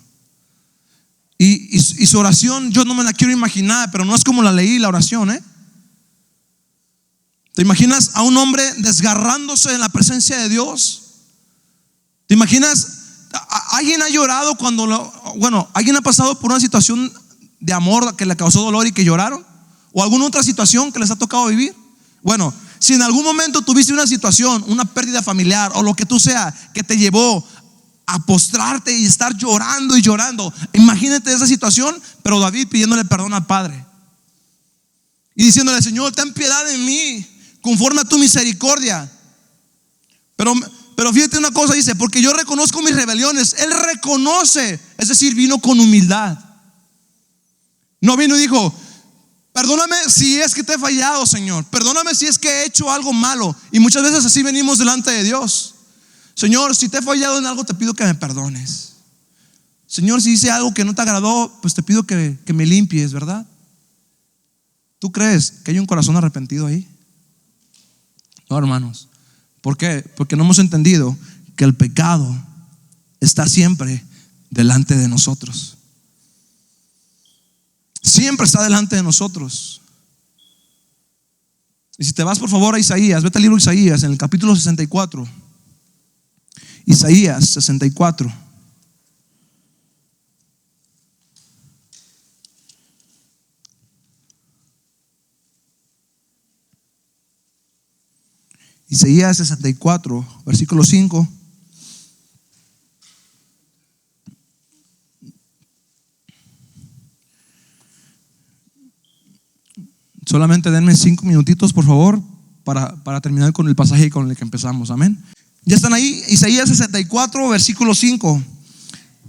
Y su oración, yo no me la quiero imaginar, pero no es como la leí la oración, ¿Te imaginas a un hombre desgarrándose en la presencia de Dios? ¿Te imaginas? ¿Alguien ha llorado Bueno, ¿alguien ha pasado por una situación de amor que le causó dolor y que lloraron? ¿O alguna otra situación que les ha tocado vivir? Bueno, si en algún momento tuviste una situación, una pérdida familiar o lo que tú sea, que te llevó a postrarte y estar llorando y llorando, imagínate esa situación, pero David pidiéndole perdón al Padre y diciéndole: Señor, ten piedad de mí conforme a tu misericordia. Pero fíjate una cosa, dice: porque yo reconozco mis rebeliones. Él reconoce, es decir, vino con humildad. No vino y dijo: perdóname si es que te he fallado, Señor. Perdóname si es que he hecho algo malo. Y muchas veces así venimos delante de Dios: Señor, si te he fallado en algo, te pido que me perdones. Señor, si hice algo que no te agradó, pues te pido que me limpies, ¿verdad? ¿Tú crees que hay un corazón arrepentido ahí? No, hermanos. ¿Por qué? Porque no hemos entendido que el pecado está siempre delante de nosotros. Siempre está delante de nosotros. Y si te vas por favor a Isaías, vete al libro de Isaías, en el capítulo 64. Isaías 64. Isaías 64, versículo 5. Solamente denme 5 minutitos, por favor, para terminar con el pasaje con el que empezamos. Amén. Ya están ahí. Isaías 64, versículo 5.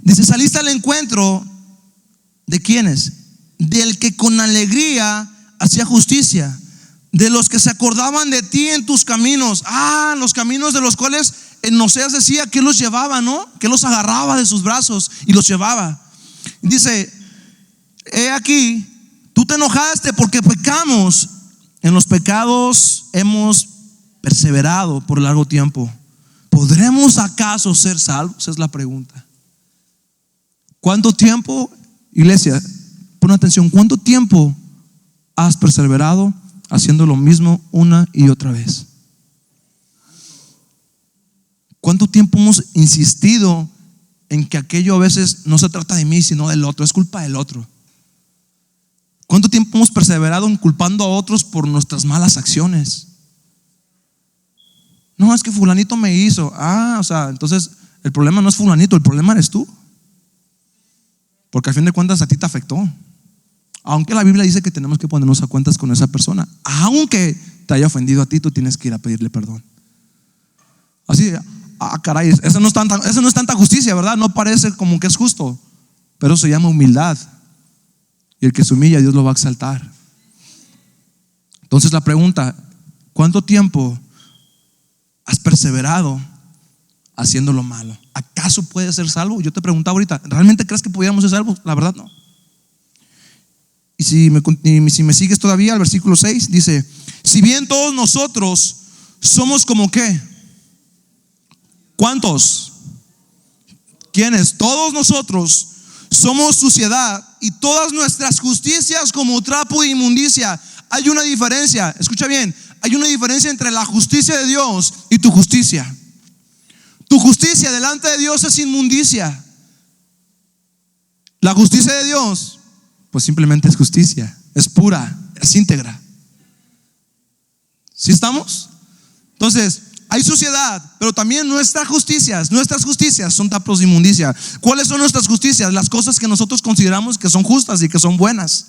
Dice: saliste al encuentro ¿de quiénes? Del que con alegría hacía justicia, de los que se acordaban de ti en tus caminos. Los caminos de los cuales en Oseas decía que los llevaba, ¿no? Que los agarraba de sus brazos y los llevaba. Dice: he aquí, tú te enojaste porque pecamos. En los pecados hemos perseverado por largo tiempo. ¿Podremos acaso ser salvos? Es la pregunta. ¿Cuánto tiempo, iglesia? Pon atención. ¿Cuánto tiempo has perseverado haciendo lo mismo una y otra vez? ¿Cuánto tiempo hemos insistido en que aquello a veces no se trata de mí sino del otro? Es culpa del otro. ¿Cuánto tiempo hemos perseverado en culpando a otros por nuestras malas acciones? No, es que fulanito me hizo. O sea, entonces el problema no es fulanito, el problema eres tú. Porque al fin de cuentas a ti te afectó. Aunque la Biblia dice que tenemos que ponernos a cuentas con esa persona, aunque te haya ofendido a ti, tú tienes que ir a pedirle perdón. Así, caray, eso no es tanta justicia, ¿verdad? No parece como que es justo, pero eso se llama humildad. Y el que se humilla, Dios lo va a exaltar. Entonces la pregunta: ¿cuánto tiempo has perseverado haciendo lo malo? ¿Acaso puedes ser salvo? Yo te preguntaba ahorita: ¿realmente crees que pudiéramos ser salvos? La verdad no. Y si me sigues todavía, al versículo 6 dice: si bien todos nosotros somos como ¿qué? ¿Cuántos? ¿Quiénes? Todos nosotros somos suciedad y todas nuestras justicias como trapo de inmundicia. Hay una diferencia, escucha bien, hay una diferencia entre la justicia de Dios y tu justicia. Tu justicia delante de Dios es inmundicia. La justicia de Dios, pues simplemente es justicia, es pura, es íntegra. ¿Sí estamos? Entonces, hay suciedad, pero también nuestras justicias son trapos de inmundicia. ¿Cuáles son nuestras justicias? Las cosas que nosotros consideramos que son justas y que son buenas,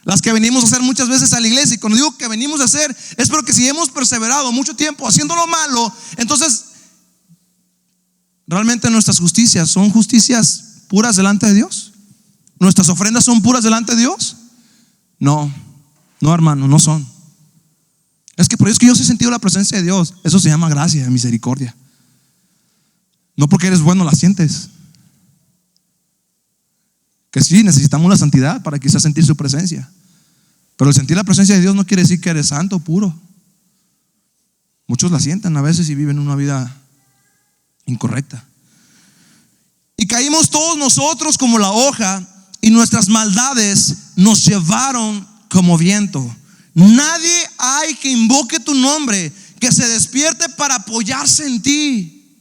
las que venimos a hacer muchas veces a la iglesia. Y cuando digo que venimos a hacer, es porque si hemos perseverado mucho tiempo haciendo lo malo, entonces realmente nuestras justicias son justicias puras delante de Dios. ¿Nuestras ofrendas son puras delante de Dios? No, hermano, no son. Es que por eso es que yo sí he sentido la presencia de Dios. Eso se llama gracia, misericordia. No porque eres bueno la sientes. Que sí, necesitamos la santidad para quizás sentir su presencia. Pero el sentir la presencia de Dios no quiere decir que eres santo, puro. Muchos la sienten a veces y viven una vida incorrecta. Y caímos todos nosotros como la hoja, y nuestras maldades nos llevaron como viento. Nadie hay que invoque tu nombre, que se despierte para apoyarse en ti.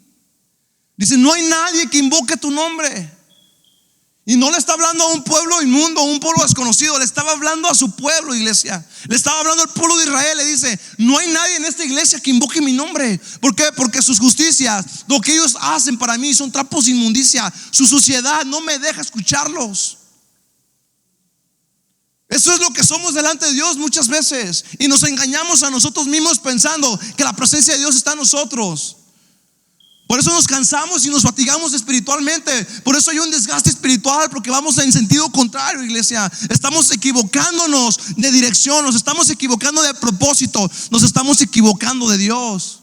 Dice: no hay nadie que invoque tu nombre. Y no le está hablando a un pueblo inmundo, a un pueblo desconocido. Le estaba hablando a su pueblo, iglesia. Le estaba hablando al pueblo de Israel. Le dice: no hay nadie en esta iglesia que invoque mi nombre. ¿Por qué? Porque sus justicias, lo que ellos hacen para mí, son trapos de inmundicia. Su suciedad no me deja escucharlos. Eso es lo que somos delante de Dios muchas veces. Y nos engañamos a nosotros mismos pensando que la presencia de Dios está en nosotros. Por eso nos cansamos y nos fatigamos espiritualmente. Por eso hay un desgaste espiritual, porque vamos en sentido contrario, iglesia. Estamos equivocándonos de dirección, nos estamos equivocando de propósito, nos estamos equivocando de Dios.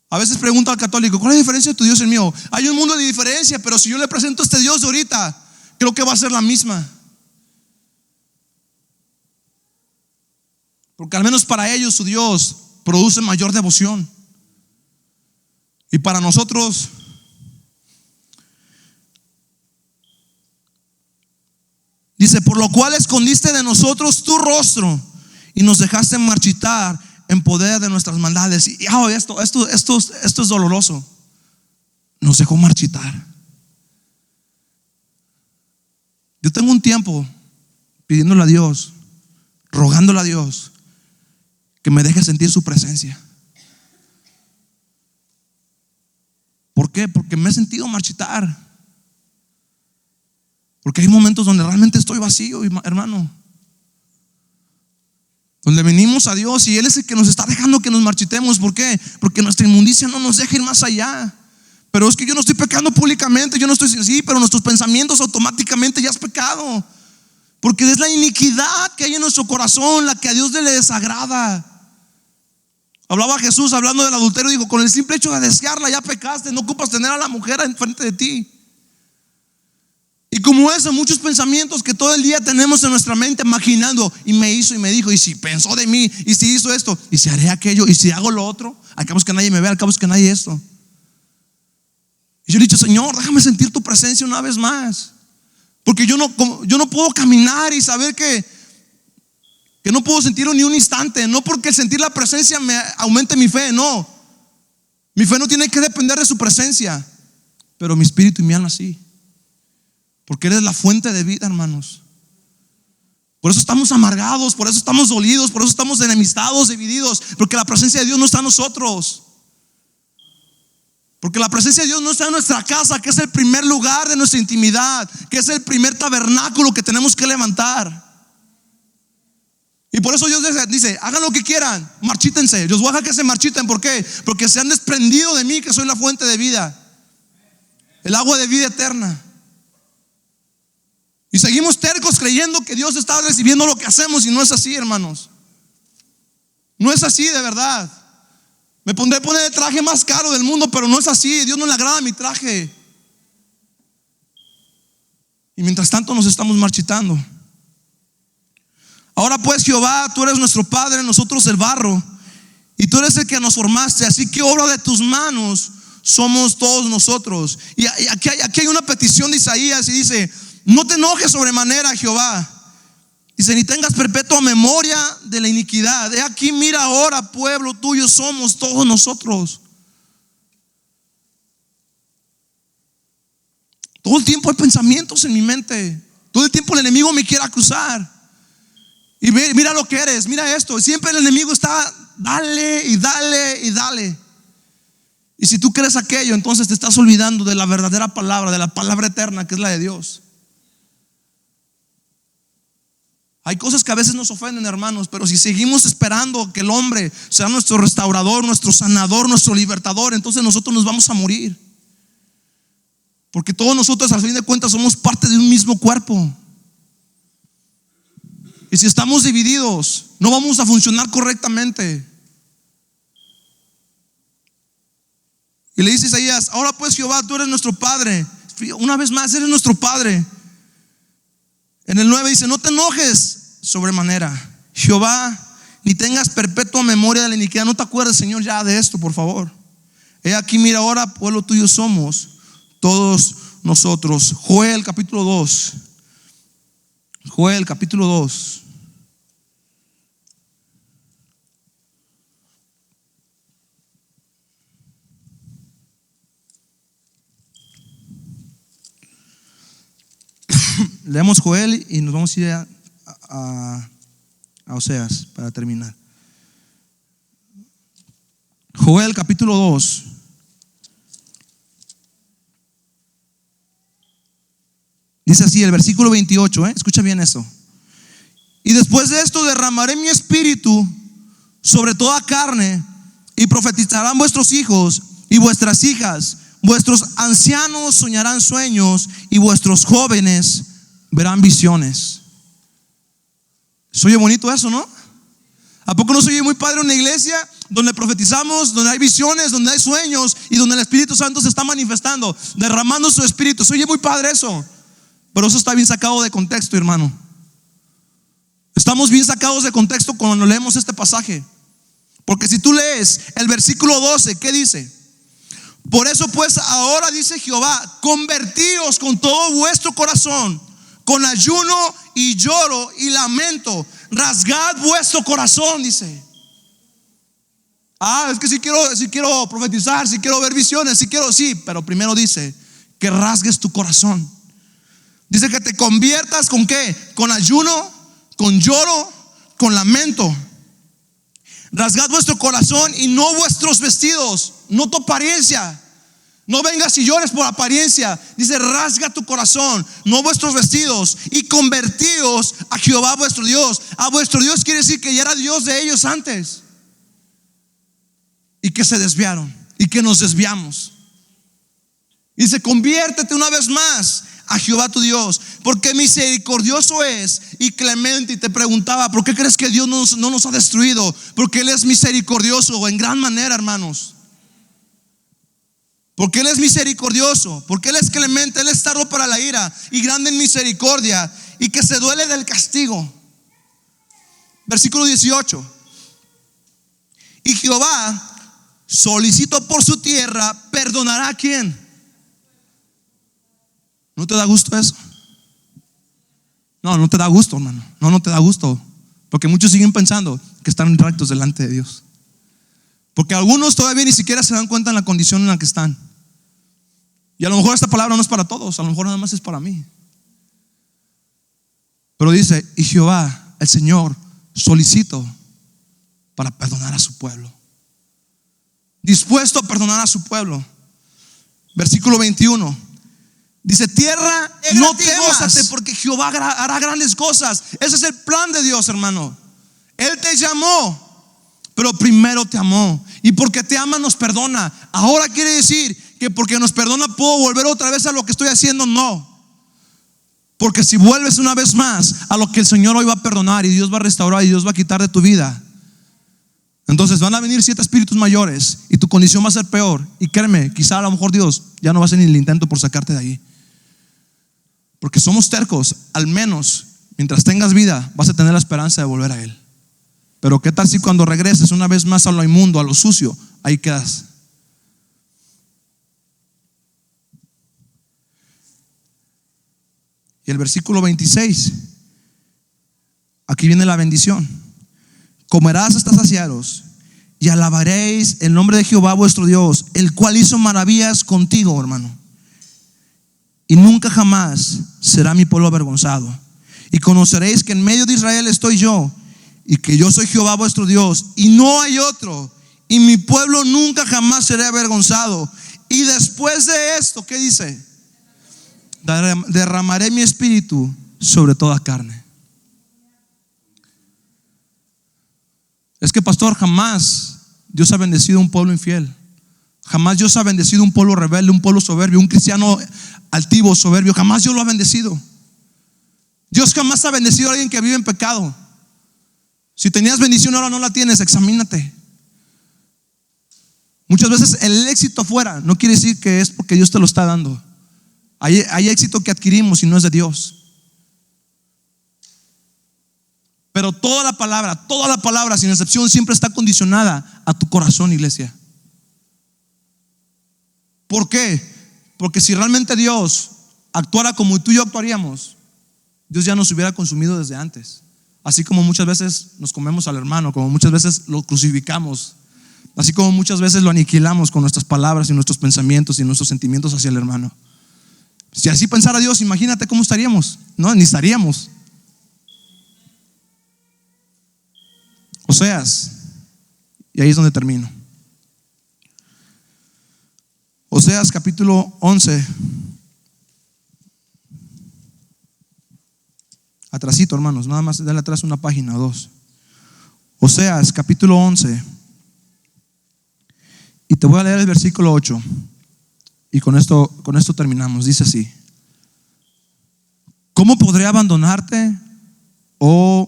A veces pregunto al católico: ¿cuál es la diferencia de tu Dios y el mío? Hay un mundo de diferencia, pero si yo le presento este Dios de ahorita, creo que va a ser la misma. Porque al menos para ellos su Dios produce mayor devoción. Y para nosotros, dice: por lo cual escondiste de nosotros tu rostro y nos dejaste marchitar en poder de nuestras maldades. Y esto es doloroso. Nos dejó marchitar. Yo tengo un tiempo pidiéndole a Dios, rogándole a Dios que me deje sentir su presencia. ¿Por qué? Porque me he sentido marchitar. Porque hay momentos donde realmente estoy vacío, hermano. Donde venimos a Dios y Él es el que nos está dejando que nos marchitemos. ¿Por qué? Porque nuestra inmundicia no nos deja ir más allá. Pero es que yo no estoy pecando públicamente, yo no estoy así, pero nuestros pensamientos automáticamente ya es pecado. Porque es la iniquidad que hay en nuestro corazón la que a Dios le desagrada. Hablaba Jesús hablando del adulterio, dijo: con el simple hecho de desearla ya pecaste, no ocupas tener a la mujer enfrente de ti. Y como eso, muchos pensamientos que todo el día tenemos en nuestra mente maquinando: y me hizo y me dijo, y si pensó de mí, y si hizo esto, y si haré aquello, y si hago lo otro, al cabo es que nadie me ve, al cabo es que nadie esto. Y yo le he dicho: Señor, déjame sentir tu presencia una vez más. Porque yo no puedo caminar y saber que no puedo sentirlo ni un instante. No porque el sentir la presencia me aumente mi fe, no. Mi fe no tiene que depender de su presencia, pero mi espíritu y mi alma sí. Porque Él es la fuente de vida, hermanos. Por eso estamos amargados, por eso estamos dolidos, por eso estamos enemistados, divididos. Porque la presencia de Dios no está en nosotros. Porque la presencia de Dios no está en nuestra casa, que es el primer lugar de nuestra intimidad, que es el primer tabernáculo que tenemos que levantar. Y por eso Dios dice: hagan lo que quieran, marchítense. Dios voy a dejar que se marchiten. ¿Por qué? Porque se han desprendido de mí, que soy la fuente de vida, el agua de vida eterna. Y seguimos tercos creyendo que Dios está recibiendo lo que hacemos, y no es así, hermanos. No es así, de verdad. Me pondré a poner el traje más caro del mundo, pero no es así. Dios no le agrada mi traje. Y mientras tanto nos estamos marchitando. Ahora pues, Jehová, tú eres nuestro Padre, nosotros el barro, y tú eres el que nos formaste. Así que obra de tus manos somos todos nosotros. Y aquí hay una petición de Isaías, y dice: no te enojes sobremanera, Jehová. Dice: ni tengas perpetua memoria de la iniquidad. He aquí, mira ahora, pueblo tuyo somos todos nosotros. Todo el tiempo hay pensamientos en mi mente. Todo el tiempo el enemigo me quiere acusar. Y mira lo que eres, mira esto. Siempre el enemigo está dale y dale y dale. Y si tú crees aquello, entonces te estás olvidando de la verdadera palabra, de la palabra eterna, que es la de Dios. Hay cosas que a veces nos ofenden, hermanos, pero si seguimos esperando que el hombre sea nuestro restaurador, nuestro sanador, nuestro libertador, entonces nosotros nos vamos a morir. Porque todos nosotros, al fin de cuentas, somos parte de un mismo cuerpo. Y si estamos divididos, no vamos a funcionar correctamente. Y le dice Isaías: ahora pues, Jehová, tú eres nuestro Padre. Una vez más, eres nuestro Padre. En el 9 dice: no te enojes sobremanera, Jehová, ni tengas perpetua memoria de la iniquidad. No te acuerdes, Señor, ya de esto, por favor. He aquí, mira ahora, pueblo tuyo somos todos nosotros. Joel capítulo 2. Joel capítulo 2. leemos Joel y nos vamos a ir a Oseas para terminar. Joel capítulo 2. Dice así el versículo 28, escucha bien eso. Y después de esto derramaré mi espíritu sobre toda carne, y profetizarán vuestros hijos y vuestras hijas, vuestros ancianos soñarán sueños, y vuestros jóvenes verán visiones. ¿Se oye bonito eso, no? ¿A poco no se oye muy padre una iglesia donde profetizamos, donde hay visiones, donde hay sueños y donde el Espíritu Santo se está manifestando, derramando su espíritu? Se oye muy padre eso, pero eso está bien sacado de contexto, hermano. Estamos bien sacados de contexto cuando leemos este pasaje. Porque si tú lees el versículo 12, ¿qué dice? Por eso pues ahora dice Jehová, convertíos con todo vuestro corazón, con ayuno y lloro y lamento, rasgad vuestro corazón, dice. Es que si quiero profetizar, si quiero ver visiones, sí, pero primero dice que rasgues tu corazón. Dice que te conviertas ¿con qué? Con ayuno, con lloro, con lamento. Rasgad vuestro corazón y no vuestros vestidos, no tu apariencia. No vengas y llores por apariencia. Dice, rasga tu corazón, no vuestros vestidos, y convertíos a Jehová vuestro Dios. A vuestro Dios quiere decir que ya era Dios de ellos antes, y que se desviaron, y que nos desviamos. Dice, conviértete una vez más a Jehová tu Dios, porque misericordioso es y clemente. Y te preguntaba, ¿por qué crees que Dios no nos ha destruido? Porque Él es misericordioso en gran manera, hermanos. Porque Él es misericordioso, porque Él es clemente, Él es tardo para la ira y grande en misericordia, y que se duele del castigo. Versículo 18. Y Jehová, solícito por su tierra, perdonará a ¿quién? ¿No te da gusto eso? No te da gusto, hermano. No te da gusto, porque muchos siguen pensando que están rectos delante de Dios. Porque algunos todavía ni siquiera se dan cuenta en la condición en la que están. Y a lo mejor esta palabra no es para todos, a lo mejor nada más es para mí. Pero dice, y Jehová, el Señor, solicito para perdonar a su pueblo. Dispuesto a perdonar a su pueblo. Versículo 21. Dice, tierra, no temas, porque Jehová hará grandes cosas. Ese es el plan de Dios, hermano. Él te llamó, pero primero te amó, y porque te ama nos perdona. Ahora quiere decir que porque nos perdona puedo volver otra vez a lo que estoy haciendo. No, porque si vuelves una vez más a lo que el Señor hoy va a perdonar, y Dios va a restaurar, y Dios va a quitar de tu vida, entonces van a venir 7 espíritus mayores y tu condición va a ser peor. Y créeme, quizá a lo mejor Dios ya no va a hacer ni el intento por sacarte de ahí, porque somos tercos. Al menos mientras tengas vida vas a tener la esperanza de volver a Él. Pero qué tal si cuando regreses una vez más a lo inmundo, a lo sucio, ahí quedas. Y el versículo 26, aquí viene la bendición. Comerás hasta saciaros, y alabaréis el nombre de Jehová vuestro Dios, el cual hizo maravillas contigo, hermano. Y nunca jamás será mi pueblo avergonzado. Y conoceréis que en medio de Israel estoy yo, y que yo soy Jehová vuestro Dios, y no hay otro, y mi pueblo nunca jamás será avergonzado. Y después de esto, ¿qué dice? Derramaré mi espíritu sobre toda carne. Es que, pastor, jamás Dios ha bendecido a un pueblo infiel. Jamás Dios ha bendecido a un pueblo rebelde, un pueblo soberbio, un cristiano altivo, soberbio. Jamás Dios lo ha bendecido. Dios jamás ha bendecido a alguien que vive en pecado. Si tenías bendición ahora no la tienes, examínate. Muchas veces el éxito afuera no quiere decir que es porque Dios te lo está dando. Hay éxito que adquirimos y no es de Dios. Pero toda la palabra sin excepción siempre está condicionada a tu corazón, iglesia. ¿Por qué? Porque si realmente Dios actuara como tú y yo actuaríamos, Dios ya nos hubiera consumido desde antes. Así como muchas veces nos comemos al hermano, como muchas veces lo crucificamos, así como muchas veces lo aniquilamos con nuestras palabras y nuestros pensamientos y nuestros sentimientos hacia el hermano. Si así pensara Dios, imagínate cómo estaríamos. No, ni estaríamos. Oseas, y ahí es donde termino. Oseas capítulo 11. Atrasito, hermanos, nada más dale atrás una página o dos. Oseas capítulo 11. Y te voy a leer el versículo 8. Y con esto terminamos. Dice así: ¿cómo podré abandonarte, oh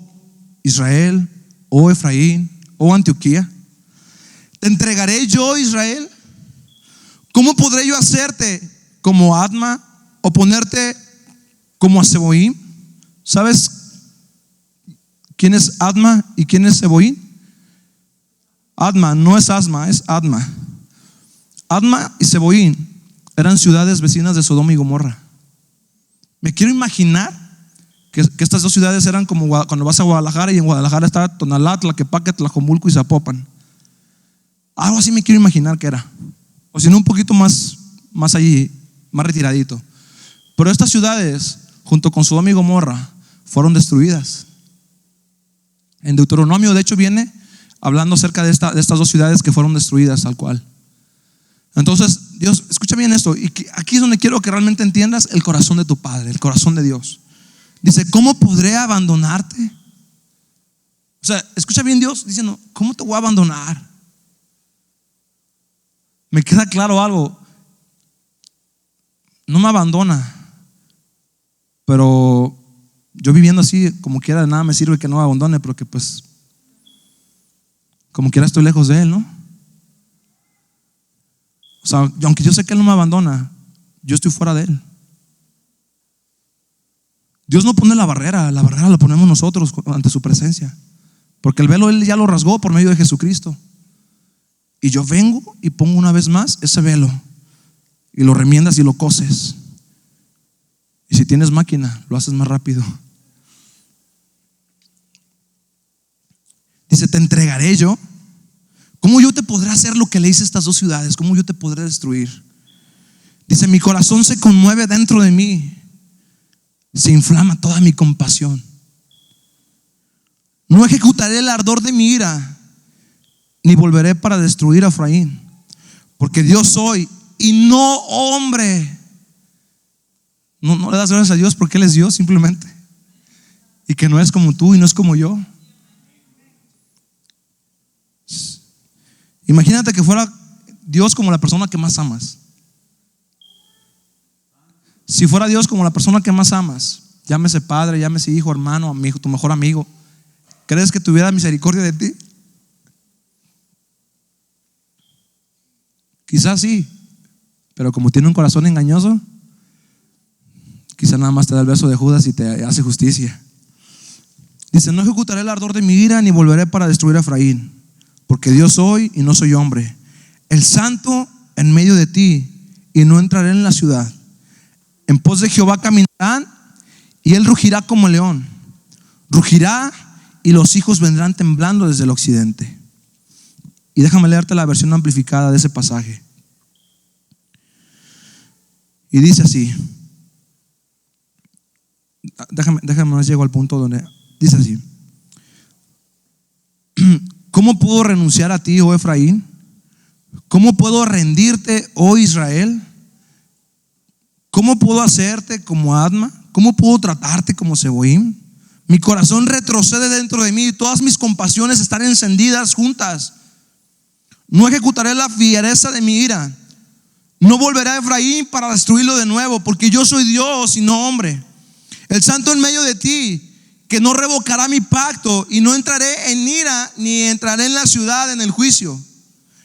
Israel, oh Efraín, oh Antioquía? ¿Te entregaré yo, Israel? ¿Cómo podré yo hacerte como Adma o ponerte como a Seboim? ¿Sabes quién es Adma y quién es Seboim? Adma no es Asma, es Adma. Adma y Seboim eran ciudades vecinas de Sodoma y Gomorra. Me quiero imaginar que estas dos ciudades eran como cuando vas a Guadalajara, y en Guadalajara está Tonalá, Tlaquepaque, Tlajomulco y Zapopan. Algo así me quiero imaginar que era. O si no, un poquito más allí, más retiradito. Pero estas ciudades, junto con Sodoma y Gomorra, fueron destruidas. En Deuteronomio, de hecho, viene hablando acerca de estas dos ciudades que fueron destruidas, tal cual. Entonces, Dios, escucha bien esto, y aquí es donde quiero que realmente entiendas el corazón de tu Padre, el corazón de Dios. Dice: ¿cómo podré abandonarte? O sea, escucha bien Dios diciendo: ¿cómo te voy a abandonar? Me queda claro algo: no me abandona, pero yo viviendo así, como quiera, de nada me sirve que no me abandone, porque pues como quiera estoy lejos de Él, ¿no? O sea, aunque yo sé que Él no me abandona, yo estoy fuera de Él. Dios no pone la barrera la ponemos nosotros ante su presencia, porque el velo Él ya lo rasgó por medio de Jesucristo. Y yo vengo y pongo una vez más ese velo, y lo remiendas y lo coses. Y si tienes máquina, lo haces más rápido. Dice: te entregaré yo. ¿Cómo yo te podré hacer lo que le hice a estas dos ciudades? ¿Cómo yo te podré destruir? Dice: mi corazón se conmueve dentro de mí, se inflama toda mi compasión. No ejecutaré el ardor de mi ira, ni volveré para destruir a Efraín, porque Dios soy y no hombre. No le das gracias a Dios porque Él es Dios simplemente, y que no es como tú y no es como yo. Imagínate que fuera Dios como la persona que más amas. Si fuera Dios como la persona que más amas, llámese padre, llámese hijo, hermano, amigo, tu mejor amigo, ¿crees que tuviera misericordia de ti? Quizás sí, pero como tiene un corazón engañoso, quizás nada más te da el beso de Judas y te hace justicia. Dice: no ejecutaré el ardor de mi ira, ni volveré para destruir a Efraín, porque Dios soy y no soy hombre, el santo en medio de ti, y no entraré en la ciudad. En pos de Jehová caminarán, y Él rugirá como león. Rugirá, y los hijos vendrán temblando desde el occidente. Y déjame leerte la versión amplificada de ese pasaje. Y dice así. Déjame más llego al punto donde dice así: ¿cómo puedo renunciar a ti, oh Efraín? ¿Cómo puedo rendirte, oh Israel? ¿Cómo puedo hacerte como Adma? ¿Cómo puedo tratarte como Seboim? Mi corazón retrocede dentro de mí, y todas mis compasiones están encendidas juntas. No ejecutaré la fiereza de mi ira, no volveré a Efraín para destruirlo de nuevo, porque yo soy Dios y no hombre, el santo en medio de ti, que no revocará mi pacto, y no entraré en ira, ni entraré en la ciudad en el juicio.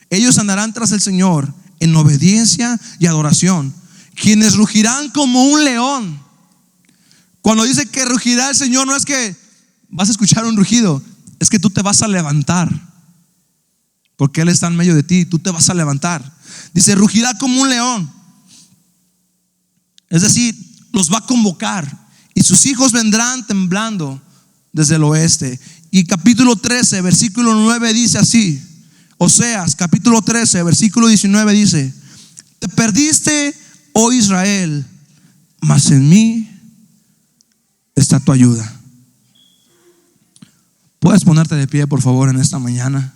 Ellos andarán tras el Señor en obediencia y adoración, quienes rugirán como un león. Cuando dice que rugirá el Señor, no es que vas a escuchar un rugido, es que tú te vas a levantar, porque Él está en medio de ti. Tú te vas a levantar. Dice: rugirá como un león, es decir, los va a convocar, y sus hijos vendrán temblando desde el oeste. Y capítulo 13 versículo 9 dice así. Oseas capítulo 13 versículo 19 dice: te perdiste, oh Israel, mas en mí está tu ayuda. Puedes ponerte de pie, por favor, en esta mañana.